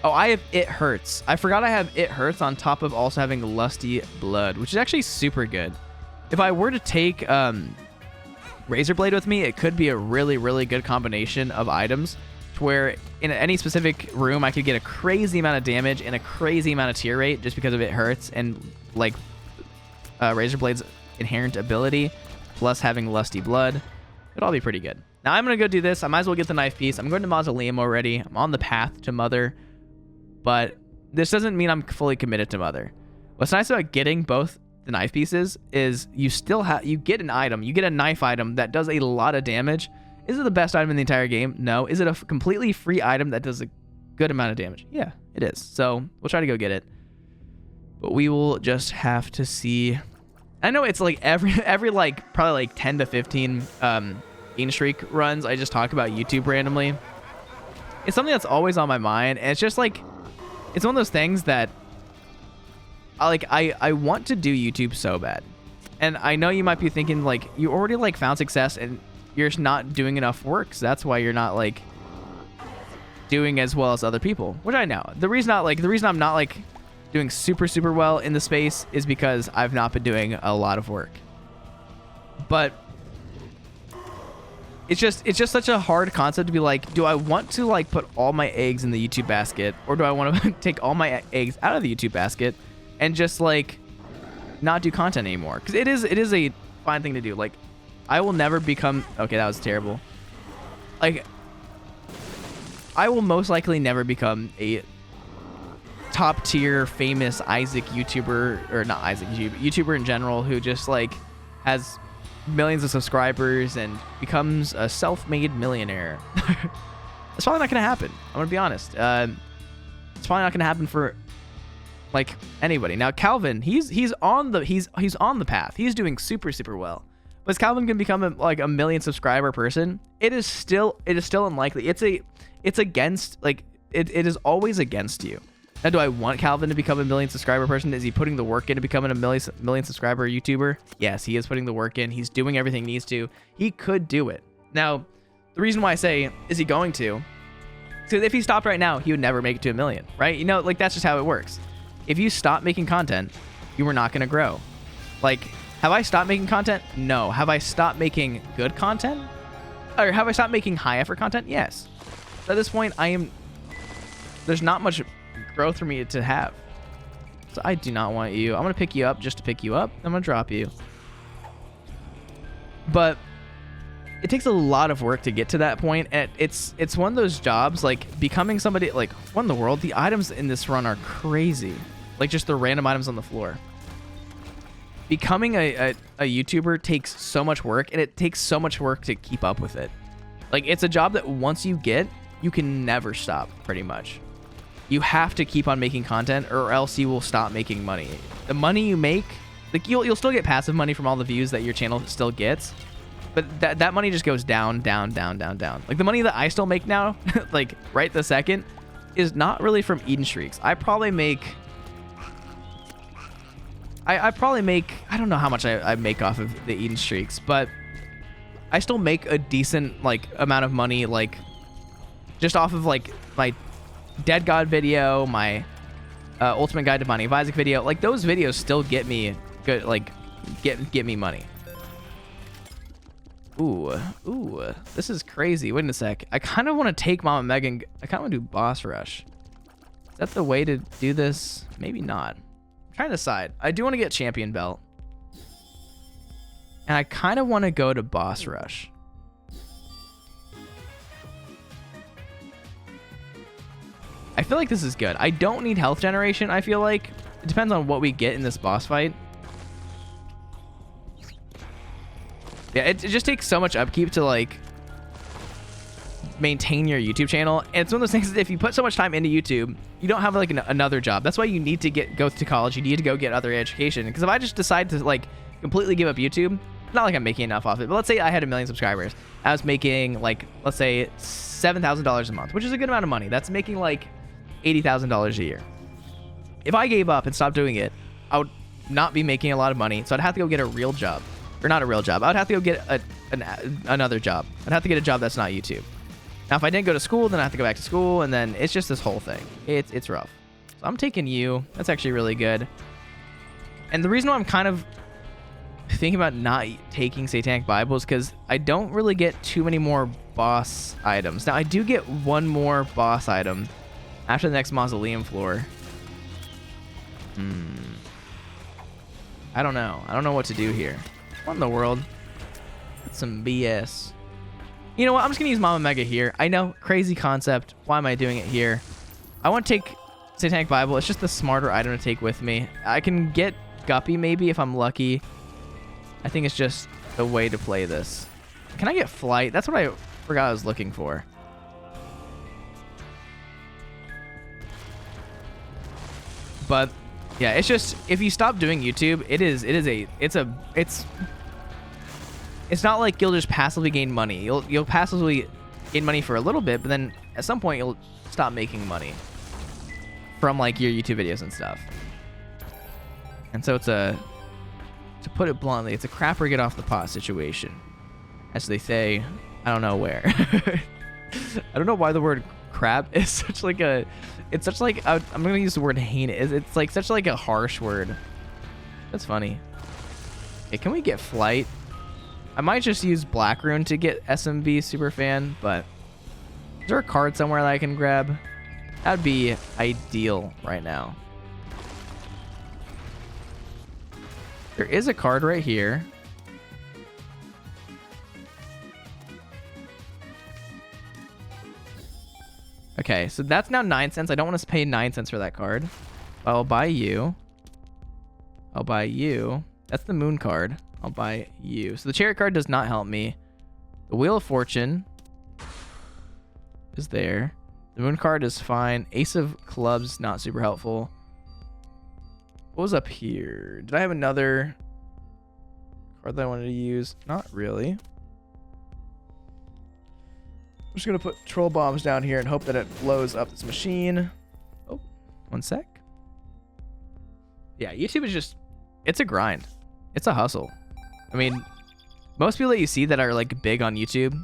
Oh, I have It Hurts. I forgot I have It Hurts on top of also having Lusty Blood, which is actually super good. If I were to take Razor Blade with me, it could be a really, really good combination of items to where in any specific room I could get a crazy amount of damage and a crazy amount of tier rate just because of It Hurts and like Razor Blade's inherent ability plus having Lusty Blood. It'd all be pretty good. Now I'm going to go do this. I might as well get the knife piece. I'm going to Mausoleum already. I'm on the path to Mother. But this doesn't mean I'm fully committed to Mother. What's nice about getting both the knife pieces is you still you get an item. You get a knife item that does a lot of damage. Is it the best item in the entire game? No. Is it a completely free item that does a good amount of damage? Yeah, it is. So we'll try to go get it. But we will just have to see. I know it's like every like probably like 10 to 15 Gain Streak runs, I just talk about YouTube randomly. It's something that's always on my mind, and it's just like, it's one of those things that I want to do YouTube so bad. And I know you might be thinking like you already like found success and you're just not doing enough work, so that's why you're not like doing as well as other people, which I know. The reason I'm not like doing super well in the space is because I've not been doing a lot of work. But it's just such a hard concept to be like, do I want to like put all my eggs in the YouTube basket, or do I want to take all my eggs out of the YouTube basket and just like not do content anymore? Because it is a fine thing to do. Like, I will never become, okay, that was terrible. Like, I will most likely never become a top tier famous Isaac YouTuber, or not Isaac YouTuber in general, who just like has millions of subscribers and becomes a self-made millionaire. It's probably not gonna happen. I'm gonna be honest. It's probably not gonna happen for like anybody. Now Calvin, he's on the path. He's doing super well. But is Calvin gonna become a million subscriber person? It is still unlikely. It's against, like, it is always against you. Now, do I want Calvin to become a million subscriber person? Is he putting the work into becoming a million subscriber YouTuber? Yes, he is putting the work in. He's doing everything he needs to. He could do it. Now, the reason why I say, is he going to? Because if he stopped right now, he would never make it to a million, right? You know, like, that's just how it works. If you stop making content, you are not going to grow. Like, have I stopped making content? No. Have I stopped making good content? Or have I stopped making high effort content? Yes. So at this point, there's not much growth for me to have. So I do not want you. I'm going to pick you up just to pick you up. I'm going to drop you. But it takes a lot of work to get to that point. And it's one of those jobs, like becoming somebody, like, what in the world? The items in this run are crazy. Like just the random items on the floor. Becoming a YouTuber takes so much work, and it takes so much work to keep up with it. Like, it's a job that once you get, you can never stop, pretty much. You have to keep on making content, or else you will stop making money. The money you make, like, you'll still get passive money from all the views that your channel still gets, but that money just goes down. Like, the money that I still make now, like, right this second, is not really from Eden Streaks. I probably make... I probably make, I don't know how much I make off of the Eden Streaks, but I still make a decent, like, amount of money, like, just off of, like, my Dead God video, my Ultimate Guide to Binding of Isaac video. Like, those videos still get me good, like, get me money. Ooh, this is crazy. Wait a sec. I kind of want to take Mama Megan. I kind of want to do Boss Rush. Is that the way to do this? Maybe not. I'm trying to decide. I do want to get Champion Belt. And I kind of want to go to Boss Rush. I feel like this is good. I don't need health generation, I feel like. It depends on what we get in this boss fight. Yeah, it just takes so much upkeep to, like, maintain your YouTube channel. And it's one of those things that if you put so much time into YouTube, you don't have like another job. That's why you need to go to college. You need to go get other education. Because if I just decide to like completely give up YouTube, not like I'm making enough off it, but let's say I had 1 million subscribers. I was making like, let's say $7,000 a month, which is a good amount of money. That's making like $80,000 a year. If I gave up and stopped doing it, I would not be making a lot of money. So I'd have to go get a real job, or not a real job. I would have to go get another job. I'd have to get a job that's not YouTube. Now, if I didn't go to school, then I have to go back to school, and then it's just this whole thing. It's rough. So I'm taking you. That's actually really good. And the reason why I'm kind of thinking about not taking Satanic Bible is because I don't really get too many more boss items. Now, I do get one more boss item after the next mausoleum floor. I don't know. I don't know what to do here. What in the world? That's some BS. You know what? I'm just going to use Mama Mega here. I know. Crazy concept. Why am I doing it here? I want to take Satanic Bible. It's just the smarter item to take with me. I can get Guppy maybe if I'm lucky. I think it's just the way to play this. Can I get Flight? That's what I forgot I was looking for. But yeah, it's just if you stop doing YouTube, it's not like you'll just passively gain money. You'll passively gain money for a little bit, but then at some point you'll stop making money from like your YouTube videos and stuff. And so to put it bluntly, it's a crap or get off the pot situation, as they say. I don't know where. I don't know why the word crap is such like a. It's such like I'm gonna use the word heinous. It's like such like a harsh word. That's funny. Okay, can we get Flight? I might just use Black Rune to get SMB Superfan, but is there a card somewhere that I can grab? That'd be ideal right now. There is a card right here. Okay, so that's now 9 cents. I don't want to pay 9 cents for that card. I'll buy you. I'll buy you. That's the Moon card. I'll buy you. So the Chariot card does not help me. The Wheel of Fortune is there. The Moon card is fine. Ace of Clubs, not super helpful. What was up here? Did I have another card that I wanted to use? Not really. I'm just going to put Troll Bombs down here and hope that it blows up this machine. Oh, one sec. Yeah, YouTube is just, it's a grind. It's a hustle. I mean, most people that you see that are like big on YouTube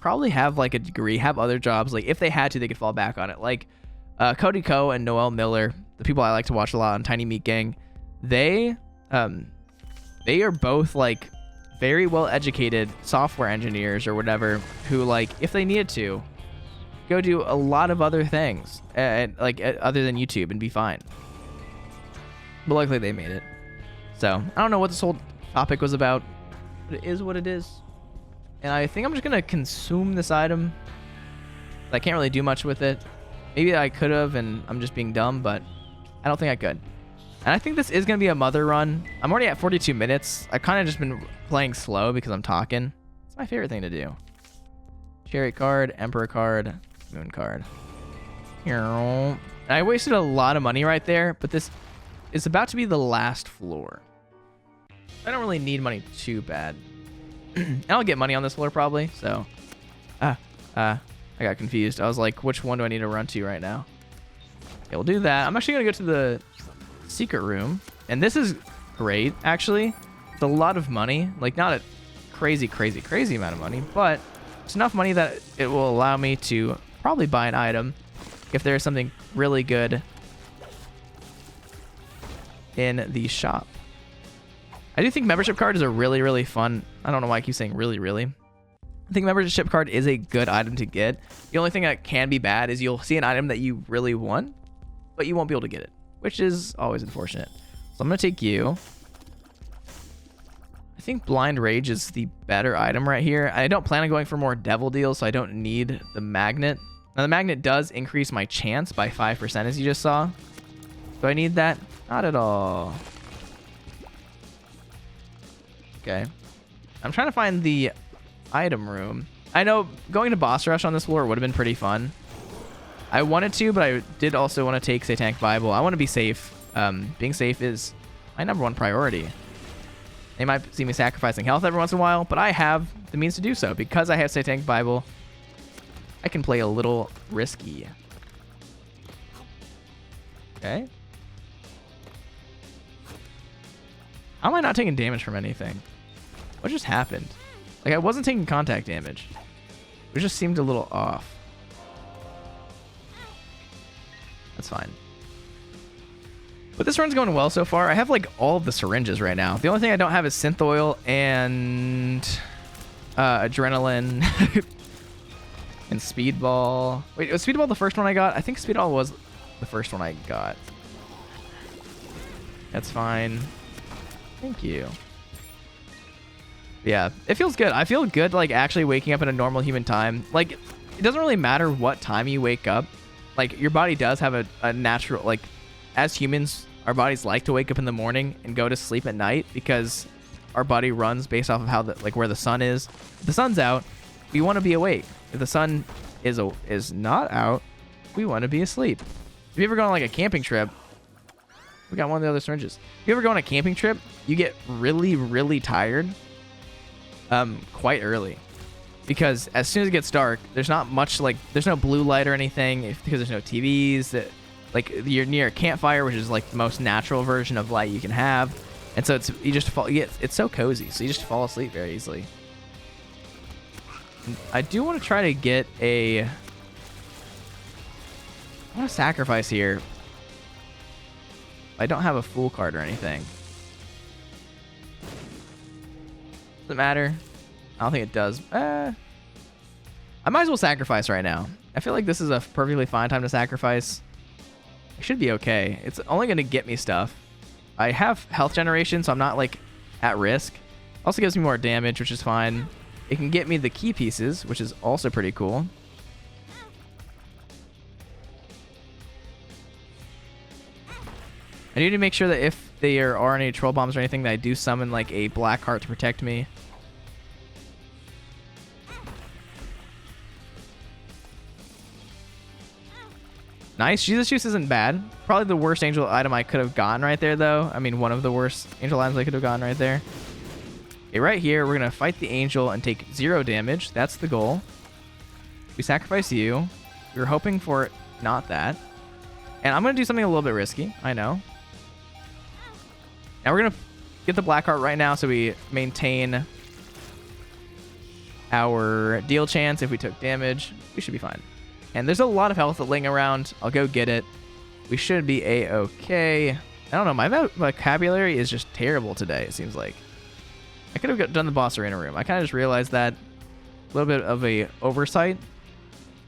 probably have like a degree, have other jobs. Like if they had to, they could fall back on it. Like Cody Ko and Noel Miller, the people I like to watch a lot on Tiny Meat Gang, they are both like very well educated software engineers or whatever who, like, if they needed to, go do a lot of other things other than YouTube and be fine. But luckily they made it. So I don't know what this whole topic was about, but it is what it is. And I think I'm just gonna consume this item. I can't really do much with it. Maybe I could have, and I'm just being dumb, but I don't think I could. And I think this is going to be a mother run. I'm already at 42 minutes. I've kind of just been playing slow because I'm talking. It's my favorite thing to do. Chariot card, Emperor card, Moon card. And I wasted a lot of money right there, but this is about to be the last floor. I don't really need money too bad. And I'll get money on this floor probably, so. I got confused. I was like, which one do I need to run to right now? Okay, we'll do that. I'm actually going to go to the secret room, and this is great actually. It's a lot of money, like not a crazy amount of money, but it's enough money that it will allow me to probably buy an item if there's something really good in the shop. I do think membership card is a really fun, I don't know why I keep saying really. I think membership card is a good item to get. The only thing that can be bad is you'll see an item that you really want, but you won't be able to get it, which is always unfortunate. So I'm going to take you. I think Blind Rage is the better item right here. I don't plan on going for more devil deals, so I don't need the magnet. Now the magnet does increase my chance by 5%, as you just saw. Do I need that? Not at all. Okay. I'm trying to find the item room. I know going to boss rush on this floor would have been pretty fun. I wanted to, but I did also want to take Satanic Bible. I want to be safe. Being safe is my #1 priority. They might see me sacrificing health every once in a while, but I have the means to do so. Because I have Satanic Bible, I can play a little risky. Okay. How am I not taking damage from anything? What just happened? Like, I wasn't taking contact damage. It just seemed a little off. That's fine. But this run's going well so far. I have, like, all of the syringes right now. The only thing I don't have is synth oil and adrenaline and speedball. Wait, was speedball the first one I got? I think speedball was the first one I got. That's fine. Thank you. Yeah, it feels good. I feel good, like, actually waking up in a normal human time. Like, it doesn't really matter what time you wake up. Like, your body does have a natural, like, as humans, our bodies like to wake up in the morning and go to sleep at night because our body runs based off of how, like, where the sun is. If the sun's out, we want to be awake. If the sun is not out, we want to be asleep. If you ever go on, like, a camping trip, we got one of the other syringes. If you ever go on a camping trip, you get really, really tired quite early. Because as soon as it gets dark, there's not much, like, there's no blue light or anything because there's no TVs. Like, you're near a campfire, which is, like, the most natural version of light you can have. And so it's so cozy. So you just fall asleep very easily. And I do want to try to get I want to sacrifice here. I don't have a fool card or anything. Doesn't matter. I don't think it does. I might as well sacrifice right now. I feel like this is a perfectly fine time to sacrifice. I should be okay. It's only going to get me stuff. I have health generation, so I'm not, like, at risk. Also gives me more damage, which is fine. It can get me the key pieces, which is also pretty cool. I need to make sure that if there are any troll bombs or anything, that I do summon, like, a black heart to protect me. Nice. Jesus Juice isn't bad. Probably the worst angel item I could have gotten right there, though. I mean, one of the worst angel items I could have gotten right there. Okay, right here, we're going to fight the angel and take 0 damage. That's the goal. We sacrifice you. We were hoping for not that. And I'm going to do something a little bit risky. I know. Now we're going to get the black heart right now so we maintain our deal chance if we took damage. We should be fine. And there's a lot of health laying around. I'll go get it. We should be a-okay. I don't know. My vocabulary is just terrible today, it seems like. I could have done the boss arena room. I kind of just realized that. A little bit of a oversight,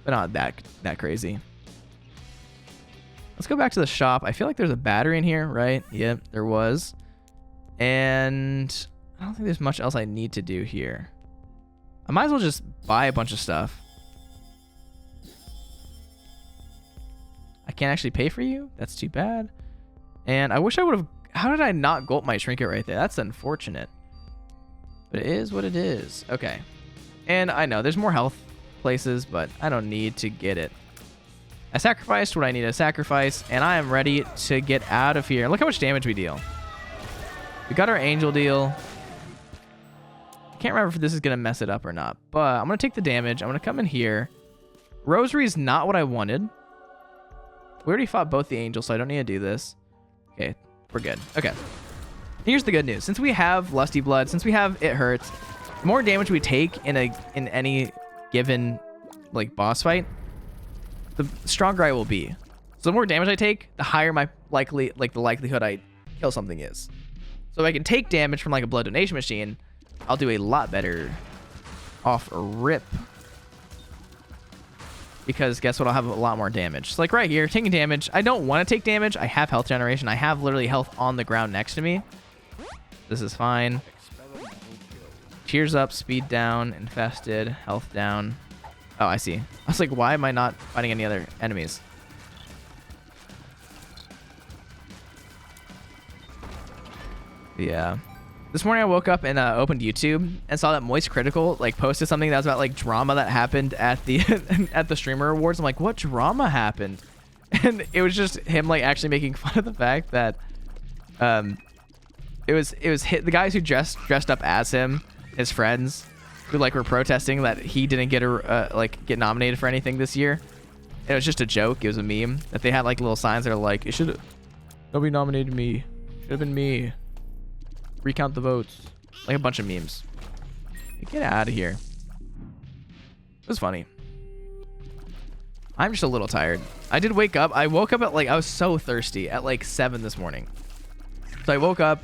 but not that crazy. Let's go back to the shop. I feel like there's a battery in here, right? Yep, there was. And I don't think there's much else I need to do here. I might as well just buy a bunch of stuff. I can't actually pay for you? That's too bad. And I wish I would have... How did I not gulp my trinket right there? That's unfortunate. But it is what it is. Okay. And I know there's more health places, but I don't need to get it. I sacrificed what I need to sacrifice, and I am ready to get out of here. Look how much damage we deal. We got our angel deal. I can't remember if this is going to mess it up or not, but I'm going to take the damage. I'm going to come in here. Rosary is not what I wanted. We already fought both the angels, so I don't need to do this. Okay, we're good. Okay. Here's the good news. Since we have Lusty Blood, since we have It Hurts, the more damage we take in any given, like, boss fight, the stronger I will be. So the more damage I take, the higher my the likelihood I kill something is. So if I can take damage from, like, a blood donation machine, I'll do a lot better off a rip. Because guess what? I'll have a lot more damage. So, like, right here, taking damage. I don't want to take damage. I have health generation. I have literally health on the ground next to me. This is fine. Cheers up, speed down, infested, health down. Oh, I see. I was like, why am I not fighting any other enemies? Yeah. This morning I woke up and opened YouTube and saw that Moist Critical like posted something that was about like drama that happened at the at the streamer awards. I'm like, what drama happened? And it was just him like actually making fun of the fact that it was the guys who dressed up as him, his friends, who like were protesting that he didn't get nominated for anything this year. It was just a joke. It was a meme that they had like little signs that are like, it should nobody nominated me. Should have been me. Recount the votes. Like a bunch of memes. Get out of here. It was funny. I'm just a little tired. I did wake up. I woke up at like, I was so thirsty at like 7 this morning. So I woke up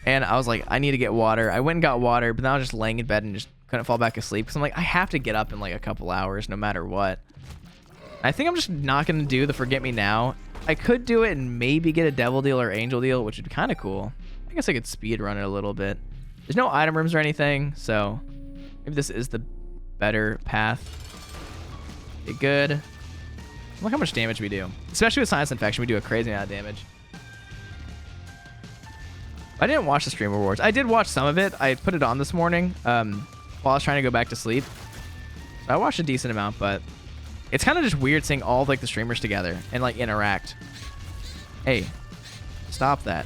and I was like, I need to get water. I went and got water, but then I was just laying in bed and just couldn't fall back asleep. Because I'm like, I have to get up in like a couple hours no matter what. I think I'm just not going to do the Forget Me Now. I could do it and maybe get a Devil Deal or Angel Deal, which would be kind of cool. I guess I could speed run it a little bit. There's no item rooms or anything, so maybe this is the better path. Okay, good. Look how much damage we do. Especially with Sinus Infection, we do a crazy amount of damage. I didn't watch the Stream Awards. I did watch some of it. I put it on this morning while I was trying to go back to sleep. So I watched a decent amount, but it's kind of just weird seeing all of, like the streamers together and like interact. Hey, stop that.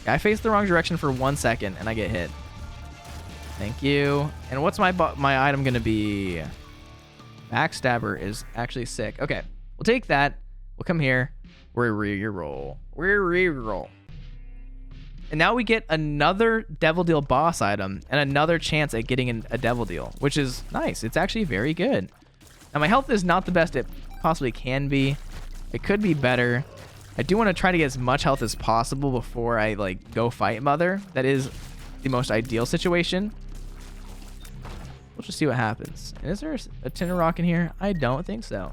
I faced the wrong direction for 1 second and I get hit. Thank you. And what's my item gonna be? Backstabber is actually sick. Okay, we'll take that. We'll come here. We're reroll. We're reroll. And now we get another Devil Deal boss item and another chance at getting a Devil Deal, which is nice. It's actually very good. Now my health is not the best it possibly can be. It could be better. I do want to try to get as much health as possible before I like go fight Mother. That is the most ideal situation. We'll just see what happens. And is there a Tinder Rock in here? I don't think so.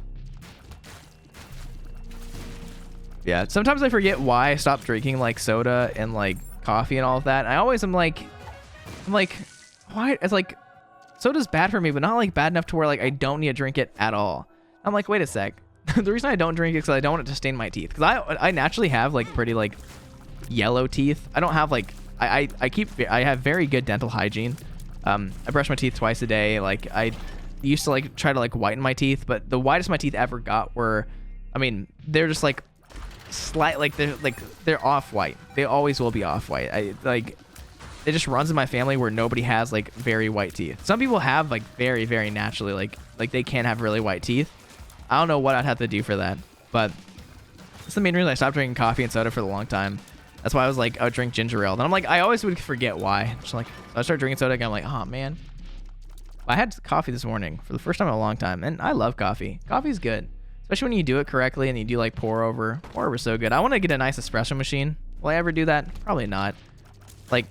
Yeah, sometimes I forget why I stopped drinking like soda and like coffee and all of that. I always am like, why? It's like soda's bad for me, but not like bad enough to where like I don't need to drink it at all. I'm like, wait a sec. The reason I don't drink it is because I don't want it to stain my teeth. Because I naturally have like pretty like yellow teeth. I don't have like I have very good dental hygiene. I brush my teeth twice a day. Like I used to like try to like whiten my teeth, but the whitest my teeth ever got were, I mean, they're just like slight, like they're off white. They always will be off white. It just runs in my family where nobody has like very white teeth. Some people have like very, very naturally like they can have really white teeth. I don't know what I'd have to do for that, but that's the main reason I stopped drinking coffee and soda for a long time. That's why I was like, I would drink ginger ale. Then I'm like, I always would forget why. Just like, so I started drinking soda again. I'm like, oh man. I had coffee this morning for the first time in a long time, and I love coffee. Coffee's good, especially when you do it correctly and you do like pour over. Pour over is so good. I want to get a nice espresso machine. Will I ever do that? Probably not. Like,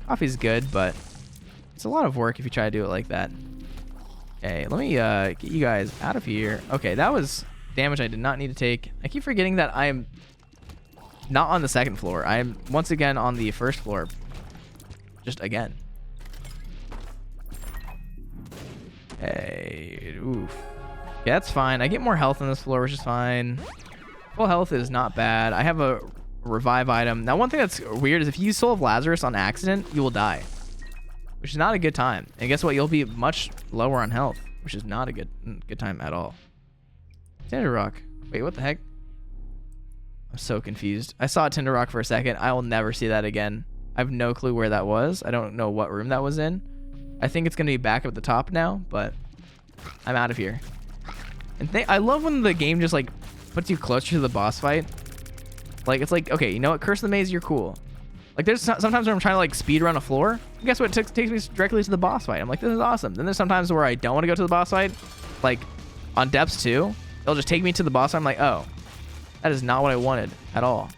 coffee's good, but it's a lot of work if you try to do it like that. Okay, let me get you guys out of here. Okay, that was damage I did not need to take. I keep forgetting that I'm not on the second floor. I am once again on the first floor. Just again. Hey, oof. Yeah, that's fine. I get more health on this floor, which is fine. Full health is not bad. I have a revive item. Now, one thing that's weird is if you use Soul of Lazarus on accident, you will die, which is not a good time. And guess what? You'll be much lower on health, which is not a good time at all. Tinder Rock. Wait, what the heck? I'm so confused. I saw a Tinder Rock for a second. I will never see that again. I have no clue where that was. I don't know what room that was in. I think it's going to be back up at the top now, but I'm out of here. And I love when the game just like puts you closer to the boss fight. Like, it's like, okay, you know what? Curse of the Maze, you're cool. Like, there's sometimes when I'm trying to like speed run a floor, and guess what? It takes me directly to the boss fight. I'm like, this is awesome. Then there's sometimes where I don't want to go to the boss fight, like on Depths 2. It'll just take me to the boss fight. I'm like, oh, that is not what I wanted at all.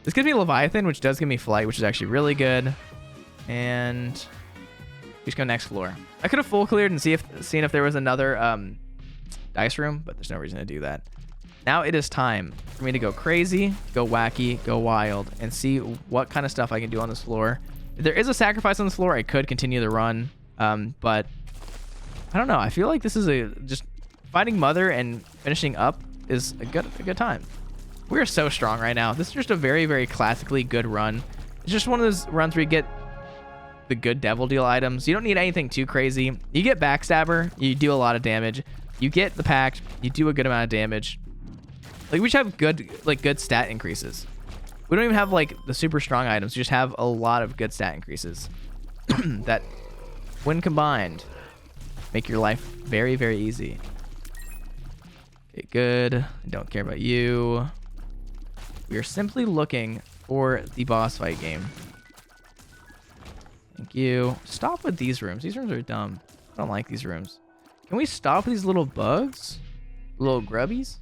This gives me Leviathan, which does give me flight, which is actually really good. And we just go next floor. I could have full cleared and seen if there was another dice room, but there's no reason to do that. Now it is time for me to go crazy, go wacky, go wild, and see what kind of stuff I can do on this floor. If there is a sacrifice on this floor, I could continue the run, but I don't know. I feel like this is just fighting Mother and finishing up is a good time. We're so strong right now. This is just a very, very classically good run. It's just one of those runs where you get the good devil deal items. You don't need anything too crazy. You get backstabber, you do a lot of damage. You get the pact, you do a good amount of damage. Like, we should have good stat increases. We don't even have like the super strong items. We just have a lot of good stat increases that, when combined, make your life very, very easy. Okay, good. I don't care about you. We are simply looking for the boss fight game. Thank you. Stop with these rooms. These rooms are dumb. I don't like these rooms. Can we stop these little bugs? Little grubbies?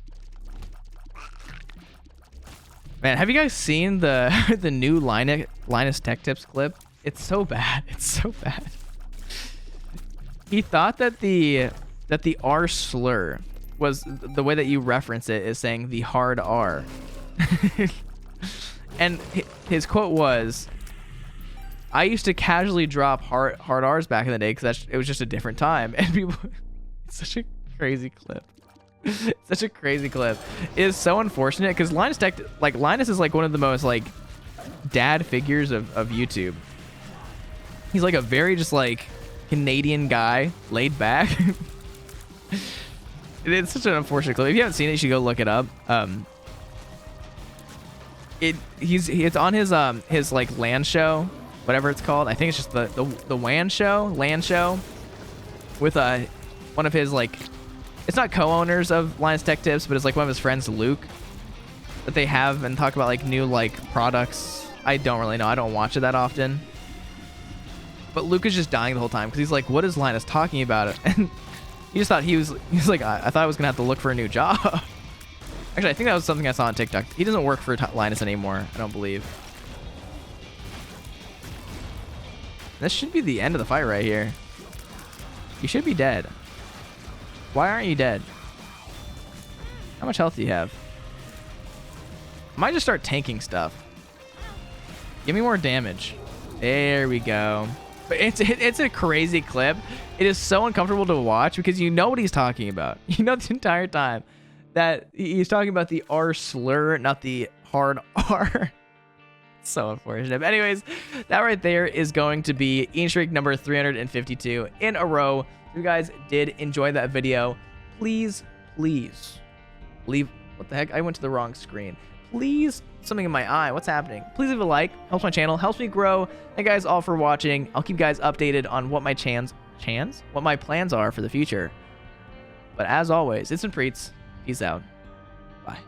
Man, have you guys seen the the new Linus Tech Tips clip? It's so bad. It's so bad. He thought that the R slur was the way that you reference it is saying the hard R. And his quote was, I used to casually drop hard R's back in the day because it was just a different time. And people, it's such a crazy clip. Such a crazy clip. It is so unfortunate because Linus is like one of the most like dad figures of YouTube. He's like a very just like Canadian guy, laid back. It's such an unfortunate clip. If you haven't seen it, you should go look it up. It's on his like land show, whatever it's called. I think it's just the land show with one of his like, it's not co-owners of Linus Tech Tips, but it's like one of his friends, Luke, that they have and talk about like new like products. I don't really know. I don't watch it that often. But Luke is just dying the whole time because he's like, what is Linus talking about? And he just thought he's like, I thought I was gonna have to look for a new job. Actually, I think that was something I saw on TikTok. He doesn't work for Linus anymore, I don't believe. This should be the end of the fight right here. You should be dead. Why aren't you dead? How much health do you have? I might just start tanking stuff. Give me more damage. There we go. But it's a crazy clip. It is so uncomfortable to watch because you know what he's talking about. You know the entire time that he's talking about the R slur, not the hard R. So unfortunate. But anyways, that right there is going to be Eating Streak number 352 in a row. If you guys did enjoy that video, please leave. What the heck? I went to the wrong screen. Please, something in my eye. What's happening? Please leave a like. Helps my channel. Helps me grow. Thank you guys all for watching. I'll keep you guys updated on what my what my plans are for the future. But as always, it's been Priets. Peace out. Bye.